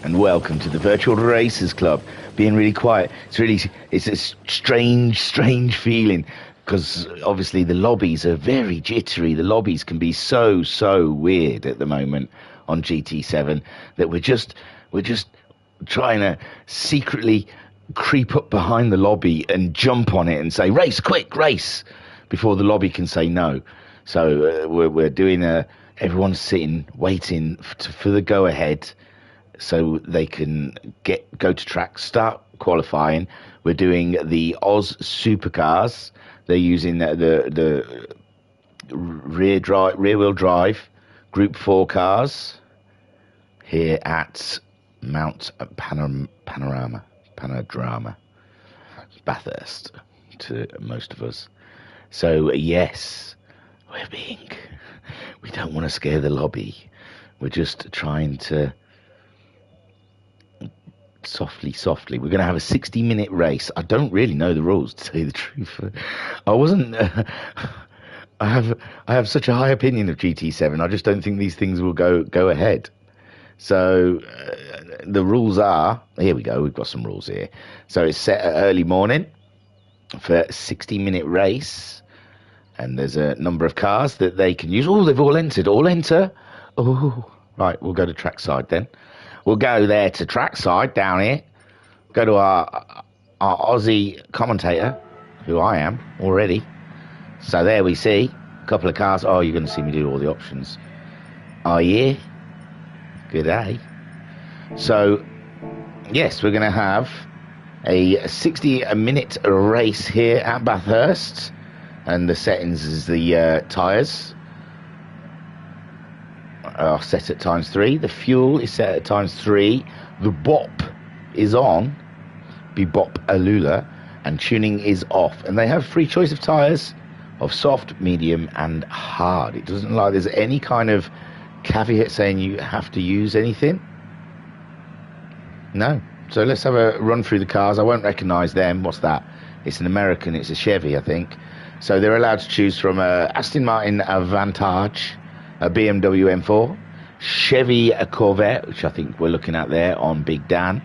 and welcome to the Virtual Racers Club. Being really quiet, it's a strange feeling, because obviously the lobbies are very jittery. The lobbies can be so weird at the moment on GT7 that we're just trying to secretly creep up behind the lobby and jump on it and say, race, quick, race, before the lobby can say no. So we're doing everyone's sitting, waiting for the go-ahead so they can go to track, start qualifying. We're doing the Oz Supercars. They're using the rear-wheel drive Group 4 cars here at Mount Panorama, Bathurst to most of us. So yes, we don't want to scare the lobby. We're just trying to softly. We're going to have a 60-minute race. I don't really know the rules, to tell you the truth. I wasn't. I have such a high opinion of GT7. I just don't think these things will go ahead. So the rules are, here we go, we've got some rules here. So it's set at early morning for a 60-minute race, and there's a number of cars that they can use. Oh, they've all entered. All enter. Oh, right, we'll go to trackside then. We'll go there to trackside down here. Go to our Aussie commentator, who I am already. So there we see a couple of cars. Oh, you're going to see me do all the options. Oh, yeah. Good day. So, yes, we're going to have a 60-minute race here at Bathurst. And the settings is the tyres are set at ×3. The fuel is set at ×3. The bop is on. Bebop Alula. And tuning is off. And they have free choice of tyres of soft, medium, and hard. It doesn't like there's any kind of caveat saying you have to use anything. No. So let's have a run through the cars. I won't recognise them. What's that? It's an American. It's a Chevy, I think. So they're allowed to choose from Aston Martin Vantage, a BMW M4, Chevy Corvette, which I think we're looking at there on Big Dan,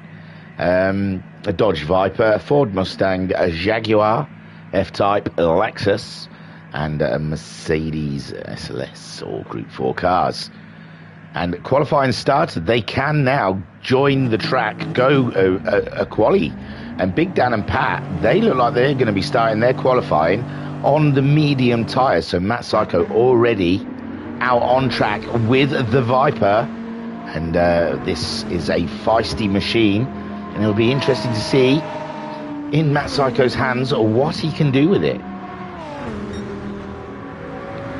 a Dodge Viper, a Ford Mustang, a Jaguar F-Type, a Lexus, and a Mercedes SLS, all Group 4 cars. And qualifying starts, they can now join the track, go a quali. And Big Dan and Pat, they look like they're going to be starting their qualifying on the medium tyres. So Matt Psycho already out on track with the Viper. And this is a feisty machine. And it'll be interesting to see in Matt Psycho's hands what he can do with it.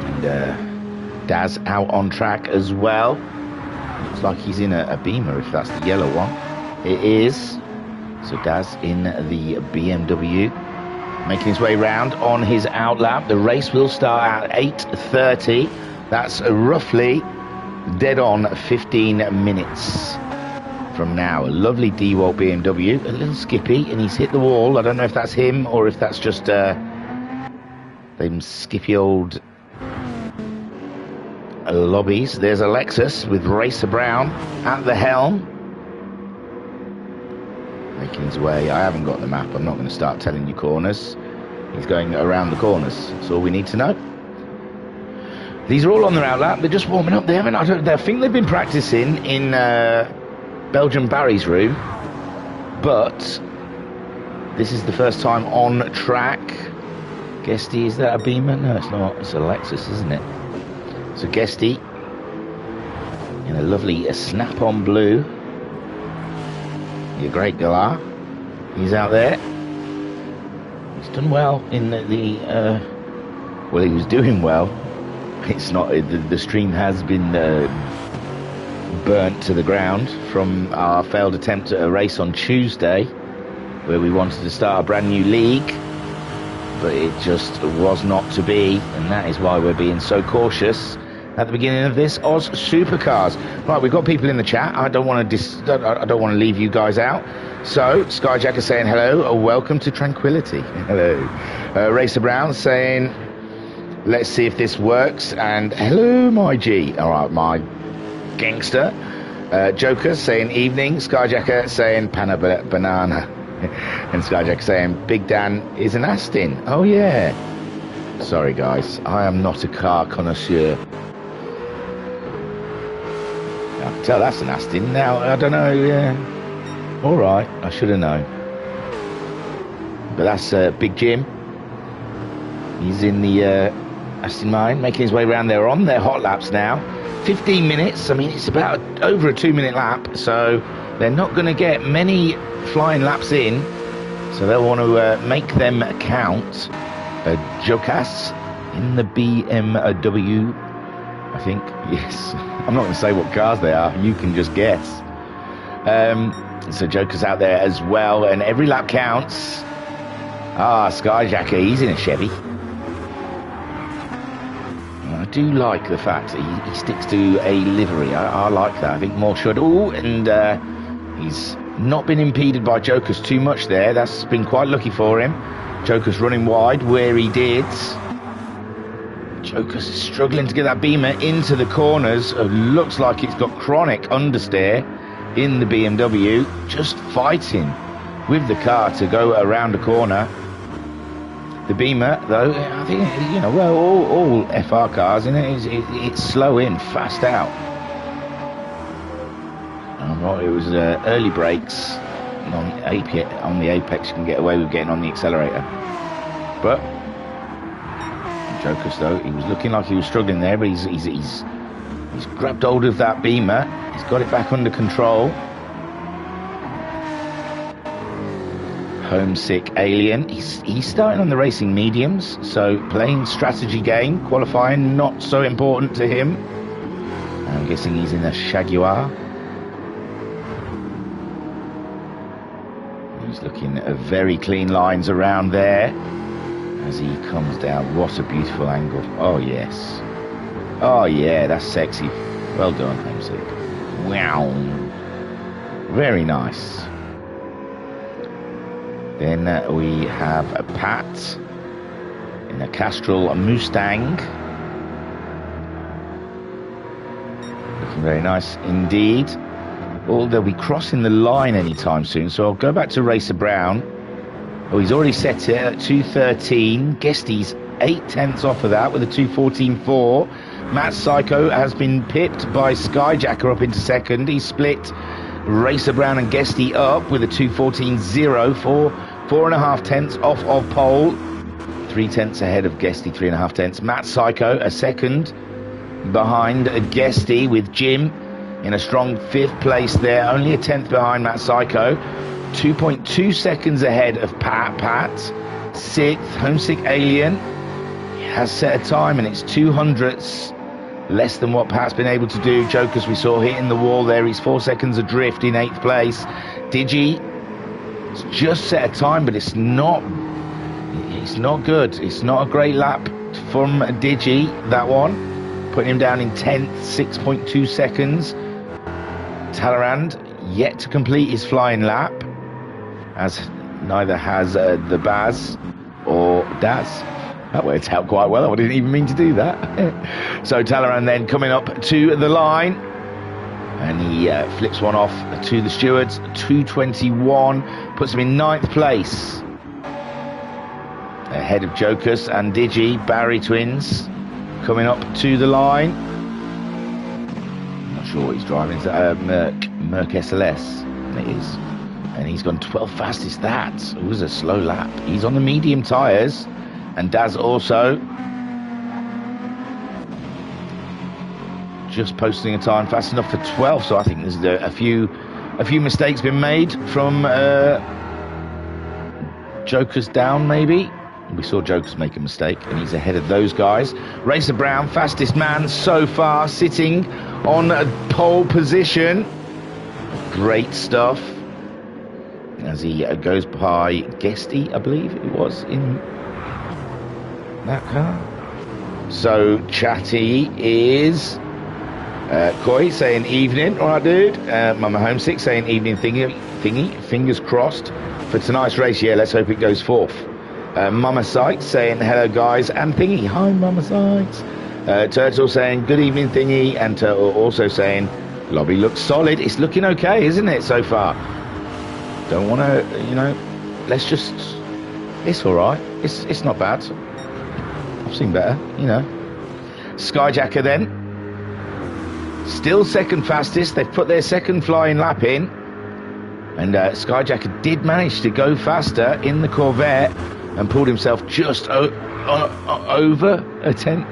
And Daz out on track as well. Looks like he's in a Beamer, if that's the yellow one. It is. So Daz in the BMW, making his way round on his outlap. The race will start at 8:30. That's roughly dead on 15 minutes from now. A lovely DeWalt BMW, a little skippy, and he's hit the wall. I don't know if that's him or if that's just them skippy old lobbies. There's a Lexus with Racer Brown at the helm, making his way. I haven't got the map. I'm not going to start telling you corners. He's going around the corners. That's all we need to know. These are all on their outlap. They're just warming up. I think they've been practicing in Belgian Barry's room, but this is the first time on track. Guesty, is that a Beamer? No, it's not. It's a Lexus, isn't it? So Guesty in a lovely snap-on blue. Your great Galar. He's out there. He's done well in well, he was doing well. It's not, the stream has been burnt to the ground from our failed attempt at a race on Tuesday, where we wanted to start a brand new league, but it just was not to be, and that is why we're being so cautious at the beginning of this Oz Supercars. Right, we've got people in the chat. I don't want to leave you guys out. So Skyjack is saying hello, welcome to tranquility. Hello. Racer Brown saying, let's see if this works, and hello my G. All right, my gangster. Joker saying evening, Skyjacker saying banana, and Skyjacker saying Big Dan is an Aston. Oh yeah. Sorry guys, I am not a car connoisseur. I can tell that's an Aston. Now I don't know. Yeah. All right, I should have known. But that's Big Jim. He's in the Aston Martin, making his way around. They're on their hot laps now. 15 minutes. I mean, it's about over a 2-minute lap, so they're not going to get many flying laps in. So they'll want to make them count. Jokas in the BMW, I think. Yes. I'm not going to say what cars they are. You can just guess. So Joker's out there as well, and every lap counts. Skyjacker, he's in a Chevy. I do like the fact that he sticks to a livery. I like that. I think more should. And he's not been impeded by Joker's too much there. That's been quite lucky for him. Joker's running wide where he did. Joker's struggling to get that Beamer into the corners. Looks like it's got chronic understeer in the BMW. Just fighting with the car to go around the corner. The Beamer, though, I think, well, all FR cars, it's slow in, fast out. It was early brakes on the apex. You can get away with getting on the accelerator. But Joker's, though, he was looking like he was struggling there, but he's grabbed hold of that Beamer. He's got it back under control. Homesick Alien. He's starting on the racing mediums, so playing strategy game. Qualifying not so important to him. I'm guessing he's in a Jaguar. He's looking at very clean lines around there as he comes down. What a beautiful angle. Oh yes. Oh yeah, that's sexy. Well done, Homesick. Wow. Very nice. Then we have a Pat in a Castrol Mustang. Looking very nice indeed. Oh, they'll be crossing the line anytime soon, so I'll go back to Racer Brown. Oh, he's already set it at 2:13. Guesty's 8/10 off of that with a 2:14.4. Matt Psycho has been pipped by Skyjacker up into second. He's split Racer Brown and Guesty up with a 2:14.0 for 4.5 off of pole. 3/10 ahead of Guesty, 3.5. Matt Psycho a second behind Guesty with Jim in a strong 5th place there. Only a 10th behind Matt Psycho. 2.2 seconds ahead of Pat. 6th, Homesick Alien. He has set a time and it's 200ths. Less than what Pat's been able to do. Jokers we saw hitting the wall there. He's 4 seconds adrift in 8th place. Digi just set a time, but it's not good. It's not a great lap from Digi, that one. Putting him down in 10th, 6.2 seconds. Talleyrand yet to complete his flying lap, as neither has the Baz or Daz. That worked out quite well. I didn't even mean to do that. So Talleyrand then coming up to the line, and he flips one off to the stewards. 2:21 puts him in 9th place, ahead of Jokers and Digi. Barry twins coming up to the line. Not sure what he's driving. Is that a Merc SLS? It is. And he's gone 12th fastest. That was a slow lap. He's on the medium tyres. And Daz also just posting a time fast enough for 12th. So I think there's a few mistakes been made from Jokers down, maybe. We saw Jokers make a mistake, and he's ahead of those guys. Racer Brown, fastest man so far, sitting on a pole position. Great stuff. As he goes by Guesty, I believe it was, in that car. So Chatty is Coy saying evening. All right, dude. Mama Homesick saying evening thingy. Fingers crossed for tonight's race. Yeah, let's hope it goes 4th. Mama Sykes saying hello guys and Thingy. Hi Mama Sykes. Turtle saying good evening Thingy, and Turtle also saying Lobby looks solid. It's looking okay, isn't it, so far? Don't want to, you know, let's just... It's all right. It's not bad. I've seen better, you know. Skyjacker then. Still second fastest. They've put their second flying lap in. And Skyjacker did manage to go faster in the Corvette and pulled himself just over a tenth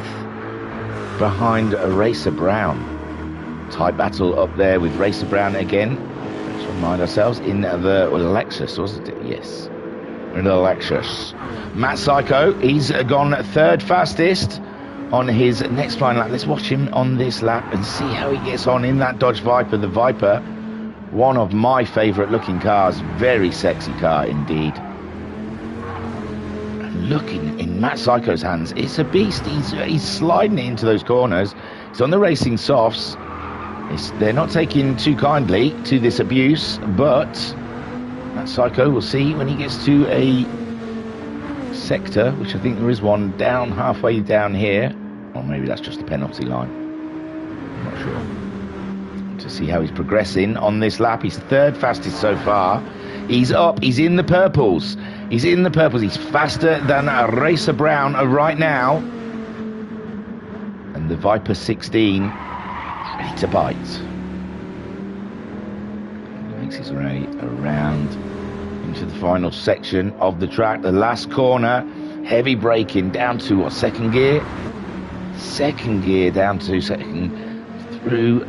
behind Racer Brown. Tight battle up there with Racer Brown again. Let's remind ourselves in the Lexus, wasn't it? Yes. In the Lexus. Matt Psycho, he's gone third fastest on his next flying lap. Let's watch him on this lap and see how he gets on in that Dodge Viper. The Viper, one of my favourite looking cars. Very sexy car indeed. And looking in Matt Psycho's hands, it's a beast. He's sliding it into those corners. He's on the racing softs. They're not taking too kindly to this abuse, but Matt Psycho, we'll see when he gets to a sector, which I think there is one down halfway down here, or maybe that's just the penalty line. I'm not sure. To see how he's progressing on this lap. He's third fastest so far. He's up. He's in the purples. He's in the purples. He's faster than Racer Brown right now. And the Viper 16 ready to bite. He makes his way around into the final section of the track. The last corner, heavy braking down to what, second gear? Second gear down to second, through,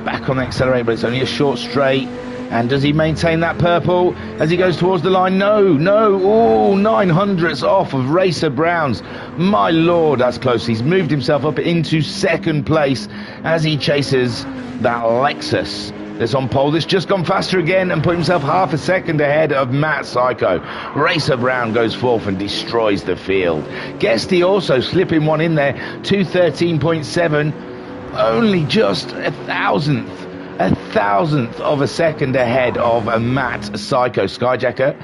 back on the accelerator, but it's only a short straight. And does he maintain that purple as he goes towards the line? No. Oh, 900ths off of Racer Brown's. My lord, that's close. He's moved himself up into second place as he chases that Lexus that's on pole. That's just gone faster again and put himself half a second ahead of Matt Psycho. Racer Brown goes fourth and destroys the field. Guesty also slipping one in there, 213.7, only just a thousandth of a second ahead of a Matt Psycho. Skyjacker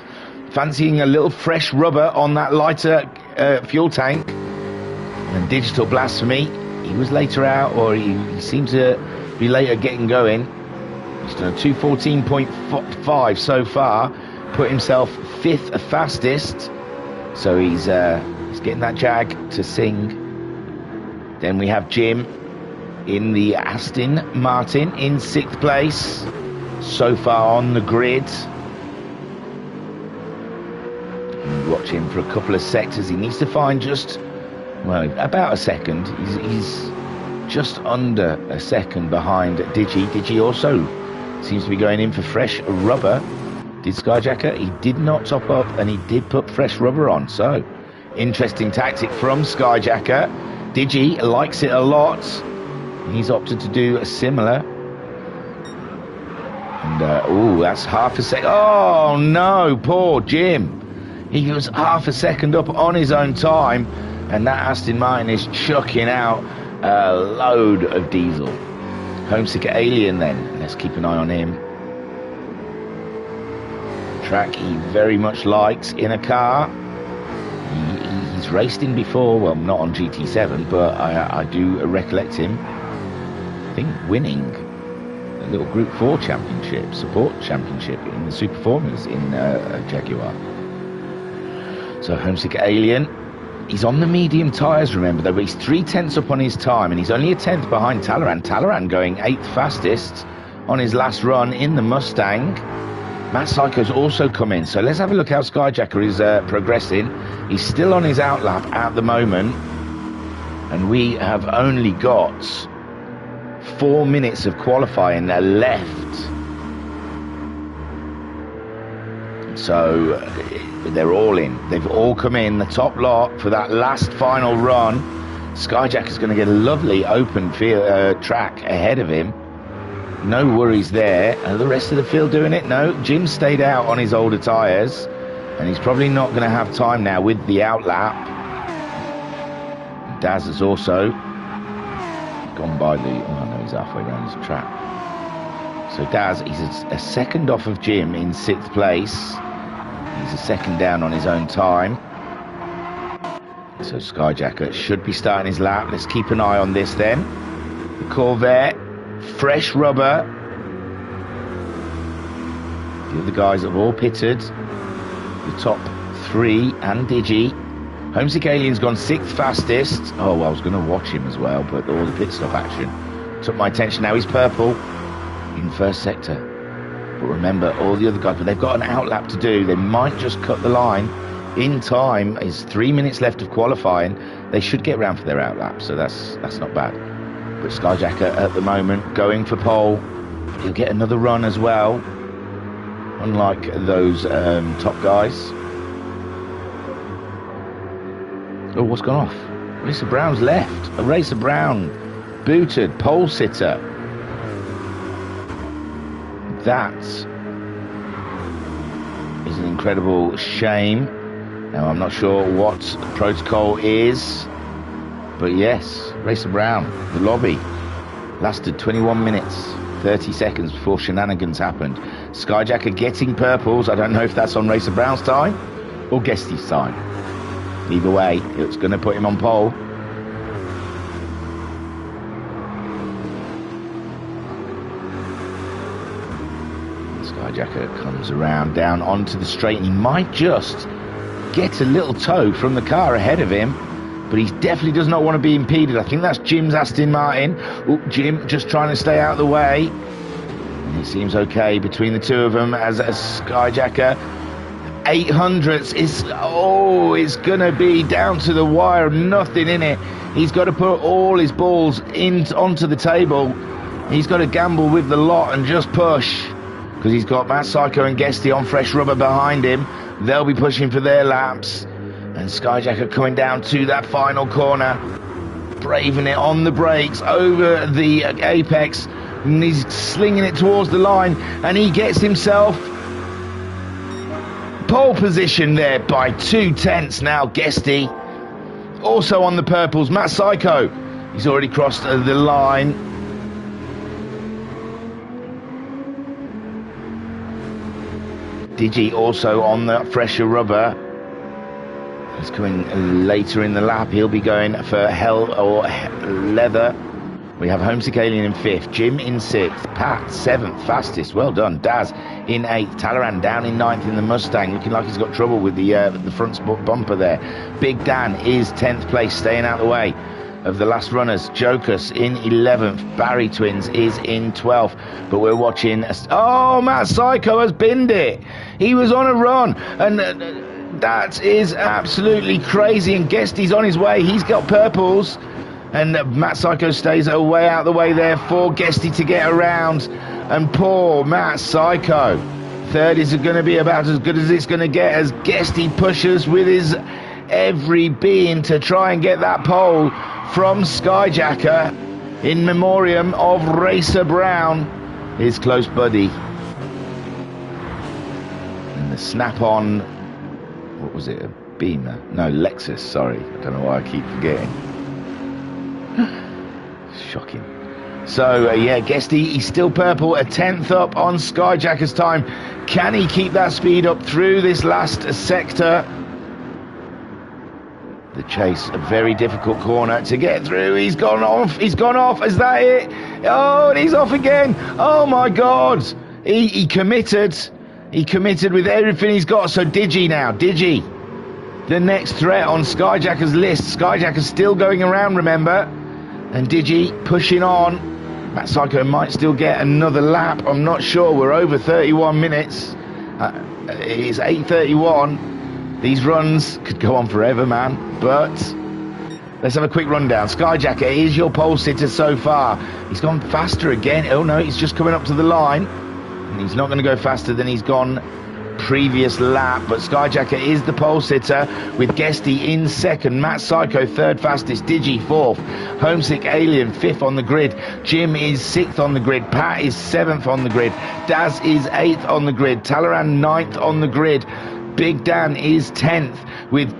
fancying a little fresh rubber on that lighter fuel tank. And Digital Blasphemy, he was later out, or he seemed to be later getting going. He's done a 214.5 so far, put himself fifth fastest, so he's getting that Jag to sing. Then we have Jim in the Aston Martin in sixth place so far on the grid. Watch him for a couple of sectors. He needs to find just, well, about a second. He's just under a second behind Digi. Digi also seems to be going in for fresh rubber. Did Skyjacker? He did not top up, and he did put fresh rubber on. So, interesting tactic from Skyjacker. Digi likes it a lot. He's opted to do a similar. And, that's half a second. Oh, no, poor Jim. He was half a second up on his own time, and that Aston Martin is chucking out a load of diesel. Homesick Alien then, let's keep an eye on him. Track he very much likes in a car. He's raced in before, well, not on GT7, but I do recollect him, I think, winning a little Group 4 championship, support championship in the Super Formulas in Jaguar. So Homesick Alien, he's on the medium tyres, remember, though, but he's 3/10 up on his time, and he's only a tenth behind Talleyrand. Talleyrand going 8th fastest on his last run in the Mustang. Matt Psycho's also come in, so let's have a look how Skyjacker is progressing. He's still on his outlap at the moment, and we have only got 4 minutes of qualifying left. So they're all in. They've all come in, the top lot, for that last final run. Skyjacker's going to get a lovely open field, track ahead of him. No worries there. Are the rest of the field doing it? No. Jim stayed out on his older tyres, and he's probably not going to have time now with the outlap. Daz has also gone by the... Oh, no, he's halfway around his track. So Daz, he's a second off of Jim in 6th place. He's a second down on his own time. So Skyjacker should be starting his lap. Let's keep an eye on this then. The Corvette fresh rubber. The other guys have all pitted. The top 3 and Digi. Homesick Alien's gone 6th fastest. Oh, I was going to watch him as well, but all the pit stop action took my attention. Now he's purple in first sector. But remember, all the other guys, but they've got an outlap to do. They might just cut the line in time. It's 3 minutes left of qualifying. They should get round for their outlap, so that's not bad. But Skyjacker at the moment going for pole. He'll get another run as well, unlike those top guys. Oh, what's gone off? Racer Brown's left. A Racer Brown booted, pole sitter. That is an incredible shame. Now, I'm not sure what the protocol is, but yes, Racer Brown, the lobby, lasted 21 minutes, 30 seconds before shenanigans happened. Skyjacker getting purples. I don't know if that's on Racer Brown's time or Guesty's time. Either way, it's going to put him on pole. Skyjacker comes around down onto the straight, and he might just get a little toe from the car ahead of him, but he definitely does not want to be impeded. I think that's Jim's Aston Martin. Oh, Jim just trying to stay out of the way. And it seems okay between the two of them as a Skyjacker 800s is, oh, it's gonna be down to the wire, nothing in it. He's got to put all his balls onto the table. He's got to gamble with the lot and just push, because he's got Matt Psycho and Guesty on fresh rubber behind him. They'll be pushing for their laps, and Skyjacker coming down to that final corner, braving it on the brakes over the apex, and he's slinging it towards the line, and he gets himself pole position there by 2/10 now. Guesty also on the purples. Matt Psycho, he's already crossed the line. Digi also on the fresher rubber. He's coming later in the lap. He'll be going for hell or leather. We have Homesick Alien in 5th, Jim in 6th, Pat 7th fastest. Well done. Daz in 8th, Talaran down in 9th in the Mustang, looking like he's got trouble with the front bumper there. Big Dan is 10th place, staying out of the way of the last runners. Jokus in 11th, Barry Twins is in 12th, but we're watching. Oh, Matt Psycho has binned it. He was on a run, and that is absolutely crazy. And Guesty's on his way. He's got purples. And Matt Psycho stays way out of the way there for Guesty to get around. And poor Matt Psycho. 3rd is going to be about as good as it's going to get, as Guesty pushes with his every being to try and get that pole from Skyjacker in memoriam of Racer Brown, his close buddy. And the snap-on, what was it, a Beamer? No, Lexus, sorry. I don't know why I keep forgetting. Shocking. So yeah, Guesty, he's still purple, a 10th up on Skyjacker's time. Can he keep that speed up through this last sector? The chase, a very difficult corner to get through. He's gone off. Is that it? Oh, and he's off again. Oh my God. He committed. He committed with everything he's got. So Digi now. Digi, the next threat on Skyjacker's list. Skyjacker's still going around, remember? And Digi pushing on. Matt Psycho might still get another lap. I'm not sure. We're over 31 minutes. It's 8:31. These runs could go on forever, man. But let's have a quick rundown. Skyjacker is your pole sitter so far. He's gone faster again. Oh no, he's just coming up to the line. And he's not going to go faster than he's gone previous lap, but Skyjacker is the pole sitter with Guesty in 2nd, Matt Psycho 3rd fastest, Digi 4th, Homesick Alien 5th on the grid, Jim is 6th on the grid, Pat is 7th on the grid, Daz is 8th on the grid, Talaran 9th on the grid, Big Dan is 10th with,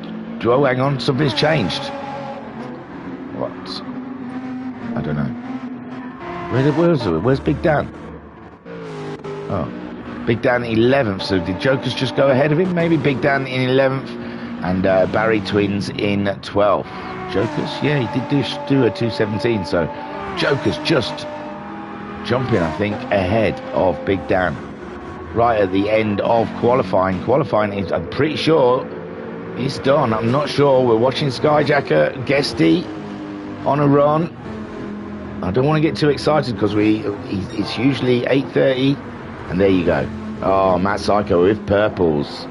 oh hang on, something's changed. What? I don't know. Where's Big Dan? Oh, Big Dan 11th, so did Jokus just go ahead of him? Maybe Big Dan in 11th and Barry Twins in 12th. Jokus, yeah, he did do a 2:17, so Jokus just jumping, I think, ahead of Big Dan. Right at the end of qualifying. Qualifying is, I'm pretty sure, it's done. I'm not sure. We're watching Skyjacker, Guesty on a run. I don't want to get too excited because it's usually 8:30, and there you go. Oh, Matt Psycho with purples.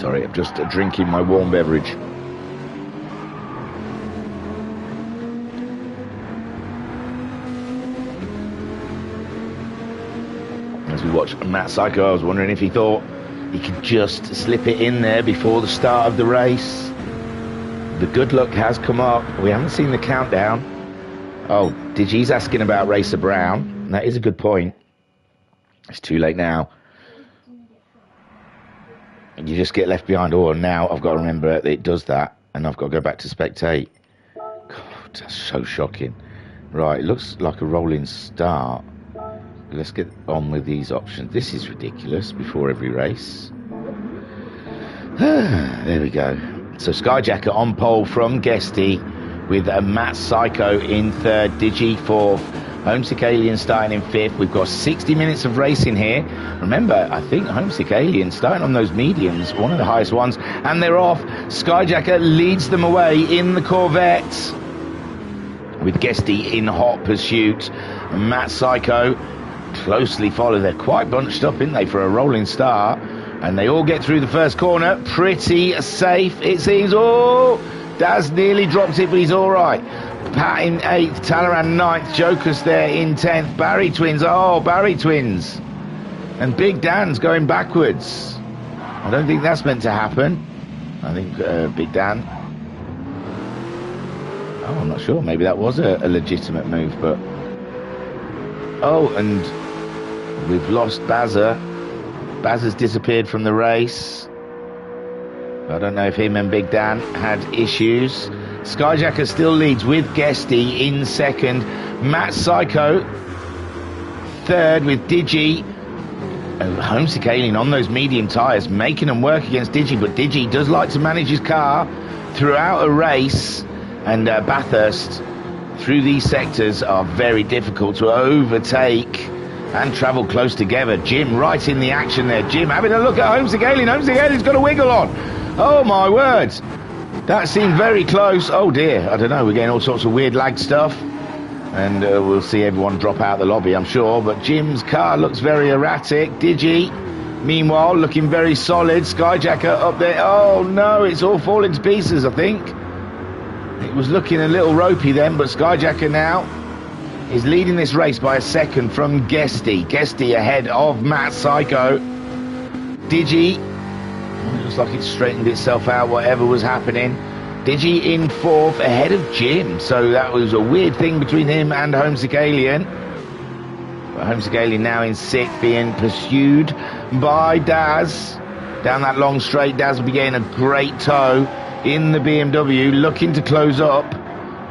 Sorry, I'm just drinking my warm beverage. As we watch Matt Psycho, I was wondering if he thought he could just slip it in there before the start of the race. The good luck has come up. We haven't seen the countdown. Oh, Digi's asking about Racer Brown. That is a good point. It's too late now. You just get left behind. Oh, now I've got to remember it does that, and I've got to go back to spectate. God, that's so shocking. Right, it looks like a rolling start. Let's get on with these options. This is ridiculous before every race. There we go. So Skyjacker on pole from Guesty with Matt Psycho in third, Digi fourth, Homesick Alien starting in fifth. We've got 60 minutes of racing here. Remember, I think Homesick Alien starting on those mediums, one of the highest ones, and they're off. Skyjacker leads them away in the Corvette with Guesty in hot pursuit. Matt Psycho closely follow. They're quite bunched up, aren't they, for a rolling start? And they all get through the first corner pretty safe, it seems. Oh, Daz nearly dropped it, but he's all right. Pat in 8th, Talleyrand 9th, Joker's there in 10th, Barry Twins, oh, Barry Twins. And Big Dan's going backwards. I don't think that's meant to happen. I think Big Dan... Oh, I'm not sure. Maybe that was a legitimate move, but... Oh, and we've lost Bazza. Bazza's disappeared from the race. I don't know if him and Big Dan had issues. Skyjacker still leads with Guesty in second. Matt Psycho third with Digi. Homesick Alien on those medium tyres, making them work against Digi, but Digi does like to manage his car throughout a race, and Bathurst through these sectors are very difficult to overtake and travel close together. Jim right in the action there. Jim having a look at Homesick Alien. Homesick Alien's got a wiggle on. Oh my words. That seemed very close. Oh dear, I don't know. We're getting all sorts of weird lag stuff. And we'll see everyone drop out the lobby, I'm sure. But Jim's car looks very erratic. Digi, meanwhile, looking very solid. Skyjacker up there. Oh no, it's all falling to pieces, I think. It was looking a little ropey then, but Skyjacker now is leading this race by a second from Guesty. Guesty ahead of Matt Psycho. Digi, it looks like it's straightened itself out, whatever was happening. Digi in fourth ahead of Jim. So that was a weird thing between him and Homesick Alien. But Homesick Alien now in sixth, being pursued by Daz. Down that long straight, Daz will be getting a great tow in the BMW, looking to close up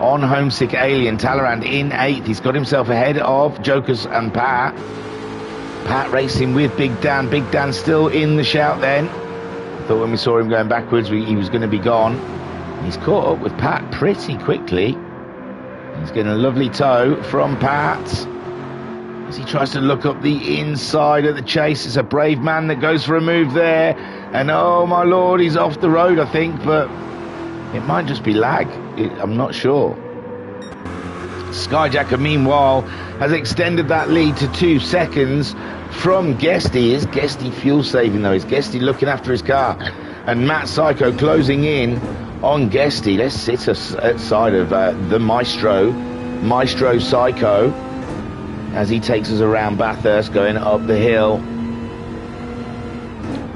on Homesick Alien. Talleyrand in eighth. He's got himself ahead of Jokers and Pat. Pat racing with Big Dan. Big Dan still in the shout then. I thought when we saw him going backwards, he was going to be gone. He's caught up with Pat pretty quickly. He's getting a lovely tow from Pat as he tries to look up the inside of the chase. It's a brave man that goes for a move there. And oh my lord, he's off the road, I think, but it might just be lag. I'm not sure. Skyjacker, meanwhile, has extended that lead to 2 seconds from Guesty. Is Guesty fuel saving though? Is Guesty looking after his car? And Matt Psycho closing in on Guesty. Let's sit aside of the Maestro Psycho, as he takes us around Bathurst, going up the hill,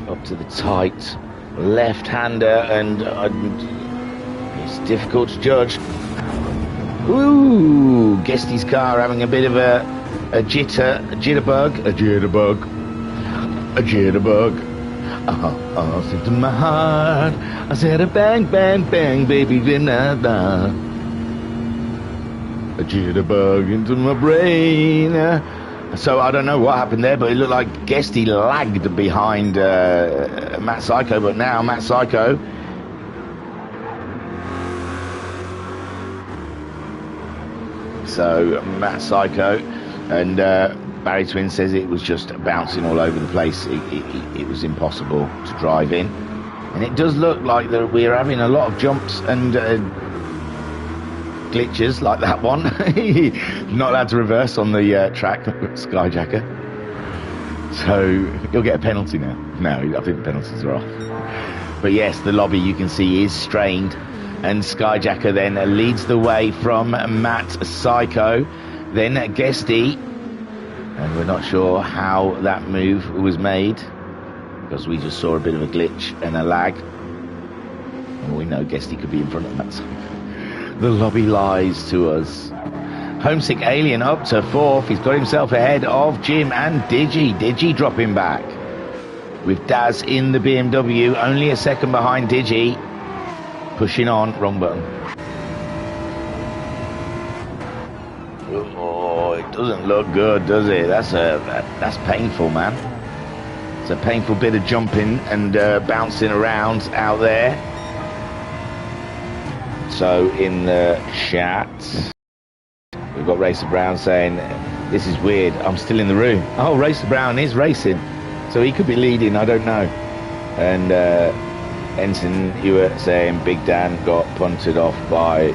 up to the tight left-hander, and it's difficult to judge. Ooh, Guesty's car having a bit of a jitterbug. Oh, into my heart, I said a bang, bang, bang, baby, a jitterbug into my brain. So I don't know what happened there, but it looked like Guesty lagged behind Matt Psycho, but now Matt Psycho So Matt Psycho and Barry Twin says it was just bouncing all over the place. It was impossible to drive in. And it does look like that we're having a lot of jumps and glitches like that one. Not allowed to reverse on the track, Skyjacker. So he'll get a penalty now. No, I think the penalties are off. But yes, the lobby you can see is strained. And Skyjacker then leads the way from Matt Psycho. Then Guesty. And we're not sure how that move was made, because we just saw a bit of a glitch and a lag. And we know Guesty could be in front of Matt Psycho. The lobby lies to us. Homesick Alien up to 4th. He's got himself ahead of Jim and Digi. Digi dropping back. With Daz in the BMW, only a second behind Digi. Pushing on, wrong button. Oh, it doesn't look good, does it? That's painful, man. It's a painful bit of jumping and bouncing around out there. So in the chat, we've got Racer Brown saying, this is weird, I'm still in the room. Oh, Racer Brown is racing, so he could be leading, I don't know. And Ensign Hewitt saying Big Dan got punted off by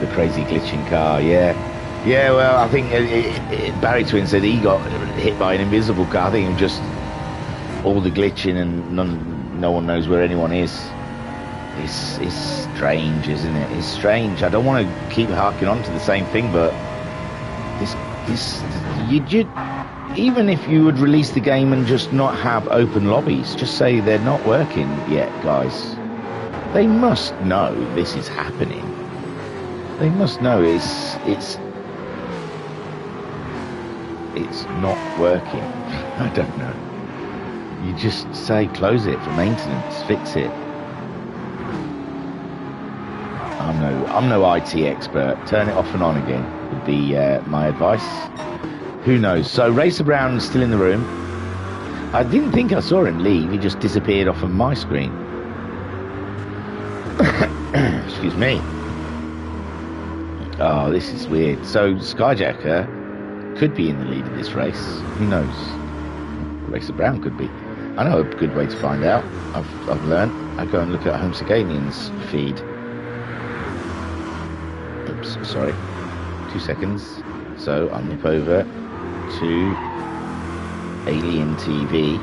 the crazy glitching car. Yeah, well, I think Barry Twin said he got hit by an invisible car. I think just all the glitching and no one knows where anyone is. It's strange, isn't it? It's strange. I don't want to keep harking on to the same thing, but even if you would release the game and just not have open lobbies, just say they're not working yet, guys. They must know this is happening. They must know it's not working. I don't know. You just say close it for maintenance, fix it. I'm no IT expert. Turn it off and on again would be my advice. Who knows? So Racer Brown is still in the room. I didn't think I saw him leave. He just disappeared off of my screen. Excuse me. Oh, this is weird. So Skyjacker could be in the lead of this race. Who knows? Racer Brown could be. I know a good way to find out. I've learned. I go and look at Homesick Alien's feed. Oops, sorry. 2 seconds. So I'll nip over to Alien TV.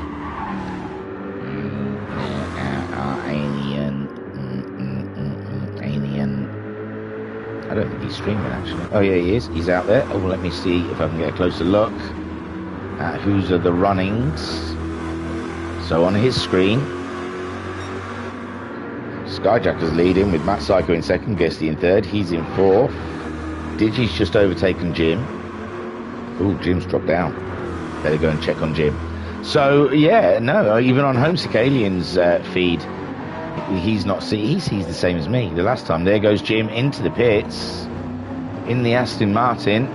Alien. I don't think he's streaming actually. Oh yeah, he is. He's out there. Oh, well, let me see if I can get a closer look at who's the runnings. So on his screen, Skyjacker's leading with Matt Psycho in second, Guesty in third. He's in fourth. Digi's just overtaken Jim. Ooh, Jim's dropped down. Better go and check on Jim. So yeah, no, even on Homesick Alien's feed, he's not see. He sees the same as me. The last time, there goes Jim into the pits in the Aston Martin.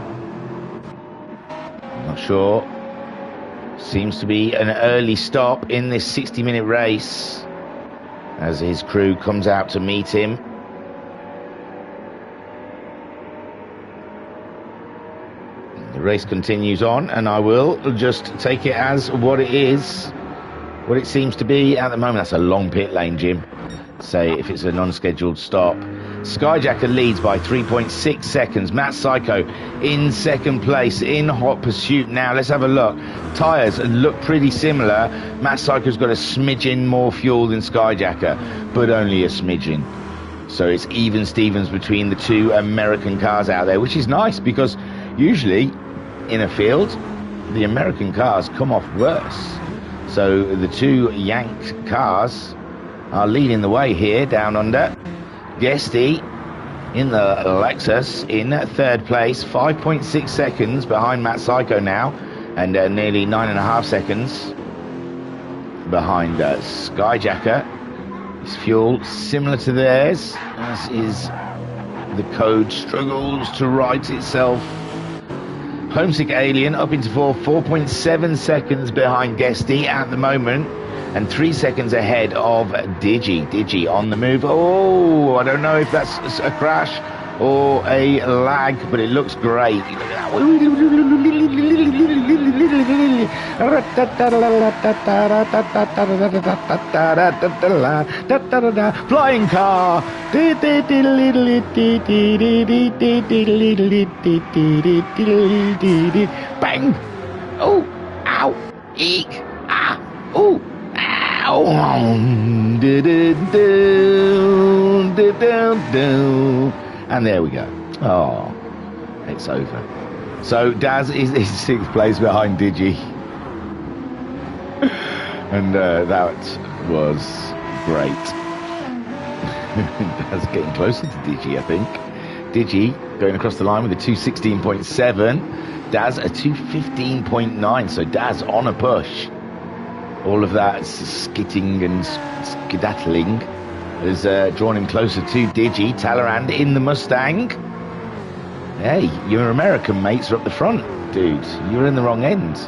Not sure. Seems to be an early stop in this 60-minute race as his crew comes out to meet him. The race continues on, and I will just take it as what it is, what it seems to be at the moment. That's a long pit lane, Jim. Say if it's an unscheduled stop. Skyjacker leads by 3.6 seconds. Matt Psycho in second place in hot pursuit now. Let's have a look. Tyres look pretty similar. Matt Psycho's got a smidgen more fuel than Skyjacker, but only a smidgen. So it's even Stevens between the two American cars out there, which is nice because usually in a field the American cars come off worse. So the two yanked cars are leading the way here down under. Guesty in the Lexus in third place, 5.6 seconds behind Matt Psycho now, and nearly 9.5 seconds behind Skyjacker. His fuel similar to theirs, as is the code struggles to right itself. Homesick Alien up into 4.7 seconds behind Guesty at the moment, and 3 seconds ahead of Digi. Digi on the move. Oh, I don't know if that's a crash or a lag, but it looks great. Flying car. Bang. Oh, ow, eek, ah, oh, ow. And there we go. Oh, it's over. So Daz is 6th place behind Digi. And that was great. Daz getting closer to Digi, I think. Digi going across the line with a 2:16.7. Daz a 2:15.9. So Daz on a push. All of that skitting and skedattling has drawn him closer to Digi. Talleyrand in the Mustang. Hey, your American mates are up the front, dude. You're in the wrong end.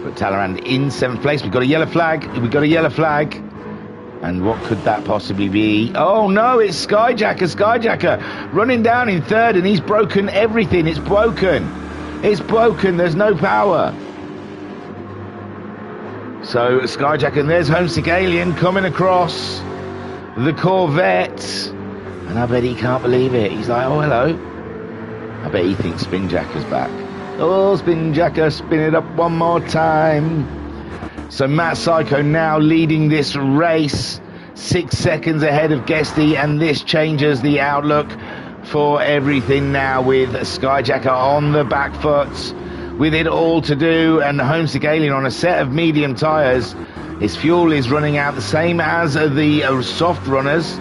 But Talleyrand in 7th place. We've got a yellow flag. And what could that possibly be? Oh no, it's Skyjacker running down in 3rd, and he's broken everything. It's broken. There's no power. So Skyjacker, and there's Homesick Alien coming across the Corvette. And I bet he can't believe it. He's like, oh, hello. I bet he thinks Spinjacker's back. Oh, Spinjacker, spin it up one more time. So Matt Psycho now leading this race, 6 seconds ahead of Guesty, and this changes the outlook for everything now with Skyjacker on the back foot, with it all to do, and Homesick Alien on a set of medium tyres. His fuel is running out the same as the soft runners,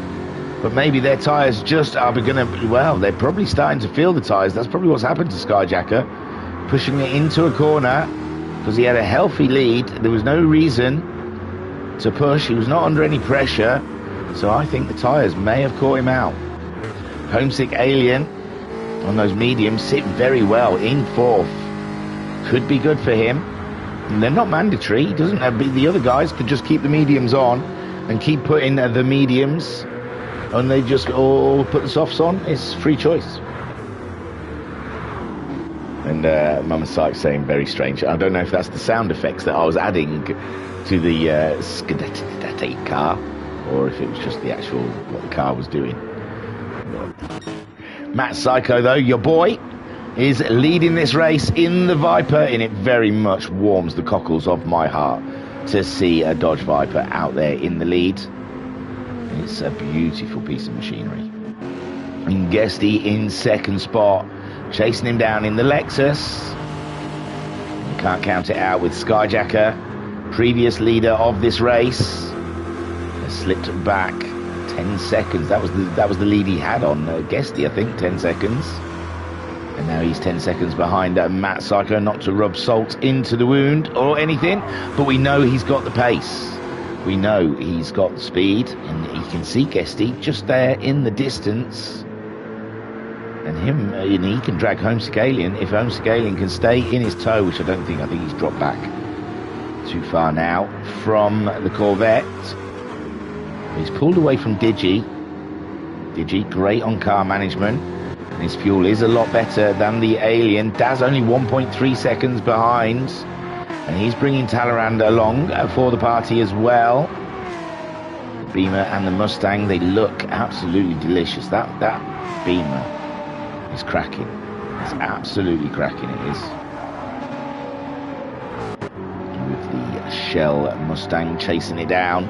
but maybe their tyres just are they're probably starting to feel the tyres. That's probably what's happened to Skyjacker, pushing it into a corner. Because he had a healthy lead, there was no reason to push. He was not under any pressure, so I think the tyres may have caught him out. Homesick Alien on those mediums sit very well in 4th. Could be good for him. And they're not mandatory. He doesn't have the other guys could just keep the mediums on and keep putting the mediums, and they just all put the softs on. It's free choice. And Mama Sykes saying very strange. I don't know if that's the sound effects that I was adding to the Skedatate car, or if it was just the actual what the car was doing. Matt Psycho, though, your boy, is leading this race in the Viper, and it very much warms the cockles of my heart to see a Dodge Viper out there in the lead. It's a beautiful piece of machinery. And Guesty in 2nd spot, chasing him down in the Lexus. You can't count it out with Skyjacker, previous leader of this race, has slipped back 10 seconds. That was the lead he had on Guesty, I think, 10 seconds. And now he's 10 seconds behind Matt Psycho, not to rub salt into the wound or anything, but we know he's got the pace. We know he's got the speed, and he can see Guesty just there in the distance. And he can drag Homesick Alien if Homesick Alien can stay in his toe, which I don't think. I think he's dropped back too far now from the Corvette. He's pulled away from Digi. Digi, great on car management. And his fuel is a lot better than the Alien. Daz only 1.3 seconds behind. And he's bringing Talleyrand along for the party as well. The Beamer and the Mustang, they look absolutely delicious. That Beamer is cracking. It's absolutely cracking, it is. With the Shell Mustang chasing it down.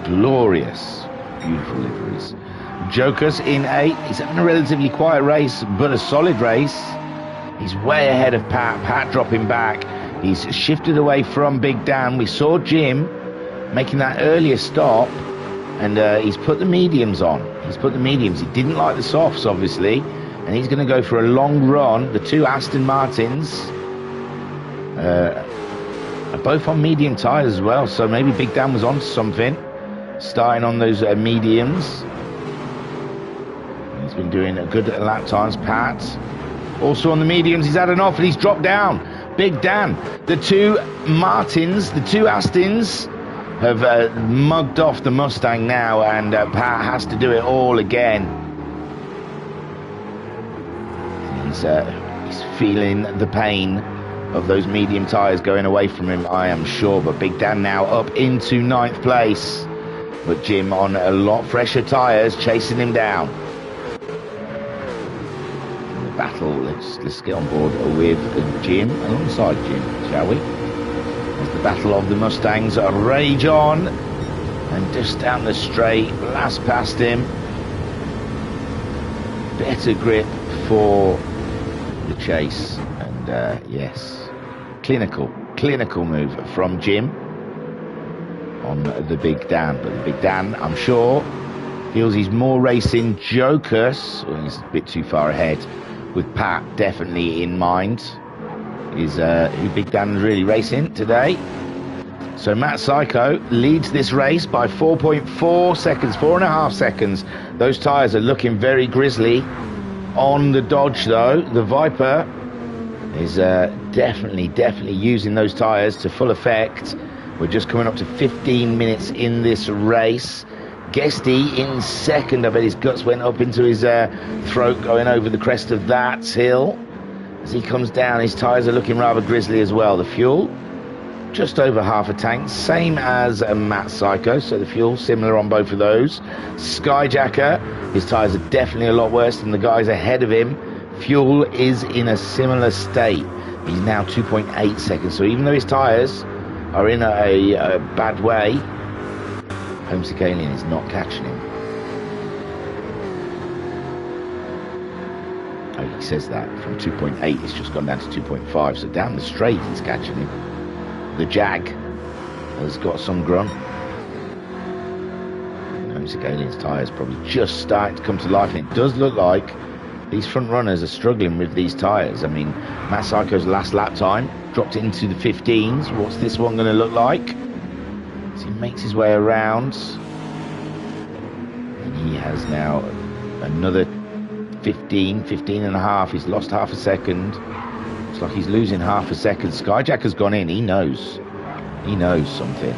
Glorious, beautiful liveries. Joker's in 8th. He's having a relatively quiet race, but a solid race. He's way ahead of Pat. Pat dropping back. He's shifted away from Big Dan. We saw Jim making that earlier stop, and he's put the mediums on. He didn't like the softs, obviously, and he's going to go for a long run. The 2 Aston Martins are both on medium tyres as well, so maybe Big Dan was on something, starting on those mediums. He's been doing a good lap times. Pat also on the mediums. He's had enough, and he's dropped down. Big Dan, the 2 Martins, the 2 Astons have mugged off the Mustang now, and Pat has to do it all again. he's feeling the pain of those medium tyres going away from him, I am sure. But Big Dan now up into 9th place, but Jim on a lot fresher tyres chasing him down. The battle, let's get on board with Jim, alongside Jim, shall we? As the battle of the Mustangs rage on, and just down the straight, blast past him. Better grip for the chase, and yes, clinical move from Jim on the Big Dan. But the Big Dan, I'm sure, feels he's more racing Jokers, well, he's a bit too far ahead, with Pat definitely in mind, is who Big Dan's really racing today. So Matt Psycho leads this race by 4.4 seconds, 4.5 seconds. Those tyres are looking very grisly on the Dodge, though. The Viper is definitely using those tyres to full effect. We're just coming up to 15 minutes in this race. Guesty in second. I bet his guts went up into his throat going over the crest of that hill. As he comes down, his tyres are looking rather grisly as well. The fuel, just over half a tank, same as Matt Psycho, so the fuel similar on both of those. Skyjacker, his tyres are definitely a lot worse than the guys ahead of him. Fuel is in a similar state. He's now 2.8 seconds, so even though his tyres are in a bad way, Homesick Alien is not catching him. Oh, he says that from 2.8 it's just gone down to 2.5, so down the straight he's catching him. The Jag has got some grunt. Homesick Alien's tyres probably just starting to come to life, and it does look like these front runners are struggling with these tyres. I mean, Matt Psycho's last lap time dropped into the 15s. What's this one going to look like? As he makes his way around, and he has now another 15 and a half. He's lost half a second. Looks like he's losing half a second. Skyjacker's gone in. He knows something.